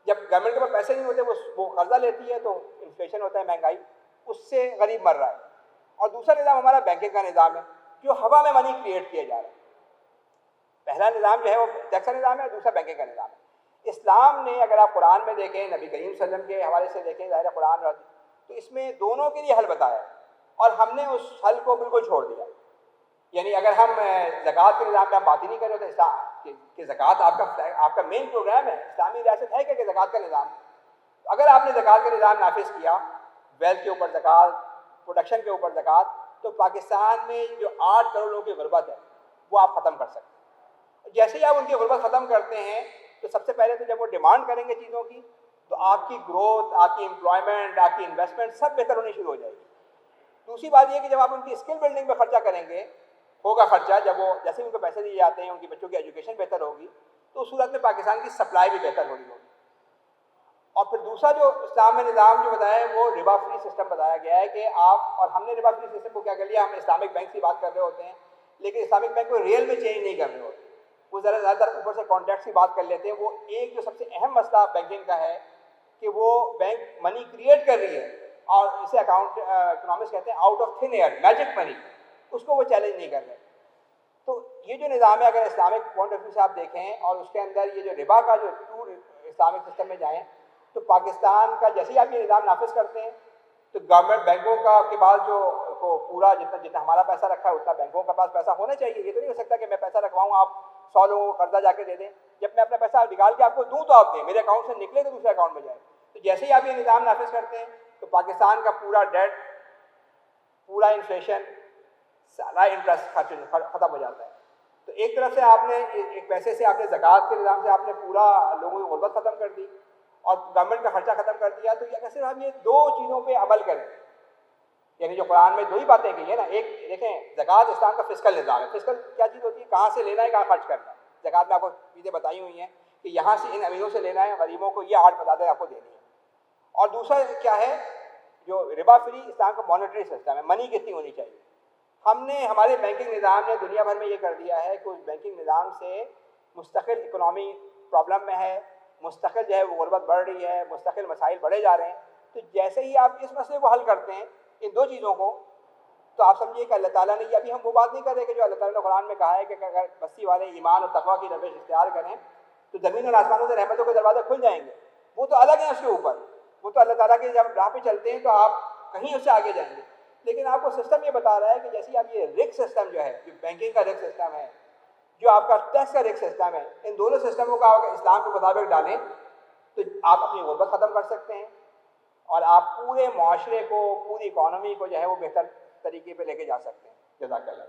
جب گورنمنٹ کے پاس پیسے نہیں ہوتے وہ قرضہ لیتی ہے تو انفلیشن ہوتا ہے, مہنگائی, اس سے غریب مر رہا ہے. اور دوسرا نظام ہمارا بینکنگ کا نظام ہے جو ہوا میں منی کریٹ کیا جا رہا ہے. پہلا نظام جو ہے وہ ٹیکس کا نظام ہے, دوسرا بینکنگ کا نظام ہے. اسلام نے اگر آپ قرآن میں دیکھیں, نبی کریم صلی اللہ علیہ وسلم کے حوالے سے دیکھیں, ظاہر قرآن تو اس میں دونوں کے لیے حل بتایا اور ہم نے اس حل کو بالکل چھوڑ دیا. یعنی اگر ہم زکوٰۃ کے نظام میں ہم بات ہی نہیں کریں تو اسلام کہ زکوٰۃ آپ کا مین پروگرام ہے, اسلامی ریاست ہے کہ زکوٰۃ کا نظام. اگر آپ نے زکوٰۃ کا نظام نافذ کیا, ویلتھ کے اوپر زکوٰۃ, پروڈکشن کے اوپر زکوٰۃ, تو پاکستان میں جو 8 کروڑ لوگوں کی غربت ہے وہ آپ ختم کر سکتے ہیں. جیسے ہی آپ ان کی غربت ختم کرتے ہیں تو سب سے پہلے تو جب وہ ڈیمانڈ کریں گے چیزوں کی تو آپ کی گروتھ, آپ کی امپلائمنٹ, آپ کی انویسٹمنٹ سب بہتر ہونی شروع ہو جائے گی. دوسری بات یہ ہے کہ جب آپ ان کی اسکل بلڈنگ پہ خرچہ کریں گے, ہوگا خرچہ, جب وہ جیسے ان کو پیسے دیے جاتے ہیں ان کی بچوں کی ایجوکیشن بہتر ہوگی تو اس صورت میں پاکستان کی سپلائی بھی بہتر ہو رہی ہوگی. اور پھر دوسرا جو اسلام میں نظام جو بتایا ہے وہ ربا فری سسٹم بتایا گیا ہے کہ آپ, اور ہم نے ربا فری سسٹم کو کیا کر لیا, ہم اسلامک بینک کی بات کر رہے ہوتے ہیں لیکن اسلامک بینک کو ریئل میں چینج نہیں کر رہے ہوتے, وہ ذرا زیادہ اوپر سے کانٹیکٹس کی بات کر لیتے ہیں. وہ ایک جو سب سے اہم مسئلہ بینکنگ کا ہے کہ وہ بینک منی کریٹ کر رہی ہے اور اسے اکنامکس کہتے ہیں out of thin air, magic money, اس کو وہ چیلنج نہیں کر رہے. تو یہ جو نظام ہے اگر اسلامک پوائنٹ آف ویو سے آپ دیکھیں اور اس کے اندر یہ جو ربا کا جو ٹور اسلامک سسٹم میں جائیں تو پاکستان کا جیسے ہی آپ یہ نظام نافذ کرتے ہیں تو گورنمنٹ بینکوں کا کے پاس جو کو پورا جتنا ہمارا پیسہ رکھا ہے اتنا بینکوں کا پاس پیسہ ہونا چاہیے. یہ تو نہیں ہو سکتا کہ میں پیسہ رکھواؤں, آپ 100 لوگوں کو قرضہ جا کے دے دیں, جب میں اپنا پیسہ نکال کے آپ کو دوں تو آپ دیں, میرے اکاؤنٹ سے نکلے تو دوسرے اکاؤنٹ میں جائے. تو جیسے ہی آپ یہ نظام نافذ کرتے ہیں تو پاکستان کا پورا ڈیٹ, پورا انفلیشن, سارا انٹرسٹ ختم ہو جاتا ہے. تو ایک طرف سے آپ نے ایک پیسے سے آپ نے زکوٰۃ کے نظام سے آپ نے پورا لوگوں کی غربت ختم کر دی اور گورنمنٹ کا خرچہ ختم کر دیا. تو یہ اگر صرف ہم یہ دو چیزوں پہ عمل کریں, یعنی جو قرآن میں دو ہی باتیں کی ہیں نا, ایک دیکھیں زکوٰۃ اسلام کا فسکل نظام ہے. فسکل کیا چیز ہوتی ہے؟ کہاں سے لینا ہے, کہاں خرچ کرنا ہے. زکوٰۃ میں آپ کو چیزیں بتائی ہوئی ہیں کہ یہاں سے ان امیروں سے لینا ہے, غریبوں کو یہ 8 مدادیں آپ کو دینی ہے. اور دوسرا کیا ہے, جو ربا فری اسلام کا مانیٹری سسٹم ہے, منی کتنی ہونی چاہیے. ہم نے ہمارے بینکنگ نظام نے دنیا بھر میں یہ کر دیا ہے کہ اس بینکنگ نظام سے مستقل اکنامی پرابلم میں ہے, مستقل جو ہے وہ غربت بڑھ رہی ہے, مستقل مسائل بڑھے جا رہے ہیں. تو جیسے ہی آپ اس مسئلے کو حل کرتے ہیں ان دو چیزوں کو, تو آپ سمجھیے کہ اللہ تعالیٰ نے, یہ ابھی ہم وہ بات نہیں کر رہے کہ جو اللہ تعالیٰ نے قرآن میں کہا ہے کہ اگر بستی والے ایمان اور تقویٰ کی روش اختیار کریں تو زمین اور آسمانوں سے رحمتوں کے دروازے کھل جائیں گے. وہ تو الگ ہیں اس کے اوپر, وہ تو اللہ تعالیٰ کے جب راہ پہ چلتے ہیں تو آپ کہیں اس سے آگے جائیں گے. لیکن آپ کو سسٹم یہ بتا رہا ہے کہ جیسے آپ یہ رک سسٹم جو ہے, جو بینکنگ کا رک سسٹم ہے, جو آپ کا ٹیکس کا رک سسٹم ہے, ان دونوں سسٹموں کا اگر اسلام کے مطابق ڈالیں تو آپ اپنی غربت ختم کر سکتے ہیں اور آپ پورے معاشرے کو, پوری اکانومی کو جو ہے وہ بہتر طریقے پہ لے کے جا سکتے ہیں. جزاک اللہ.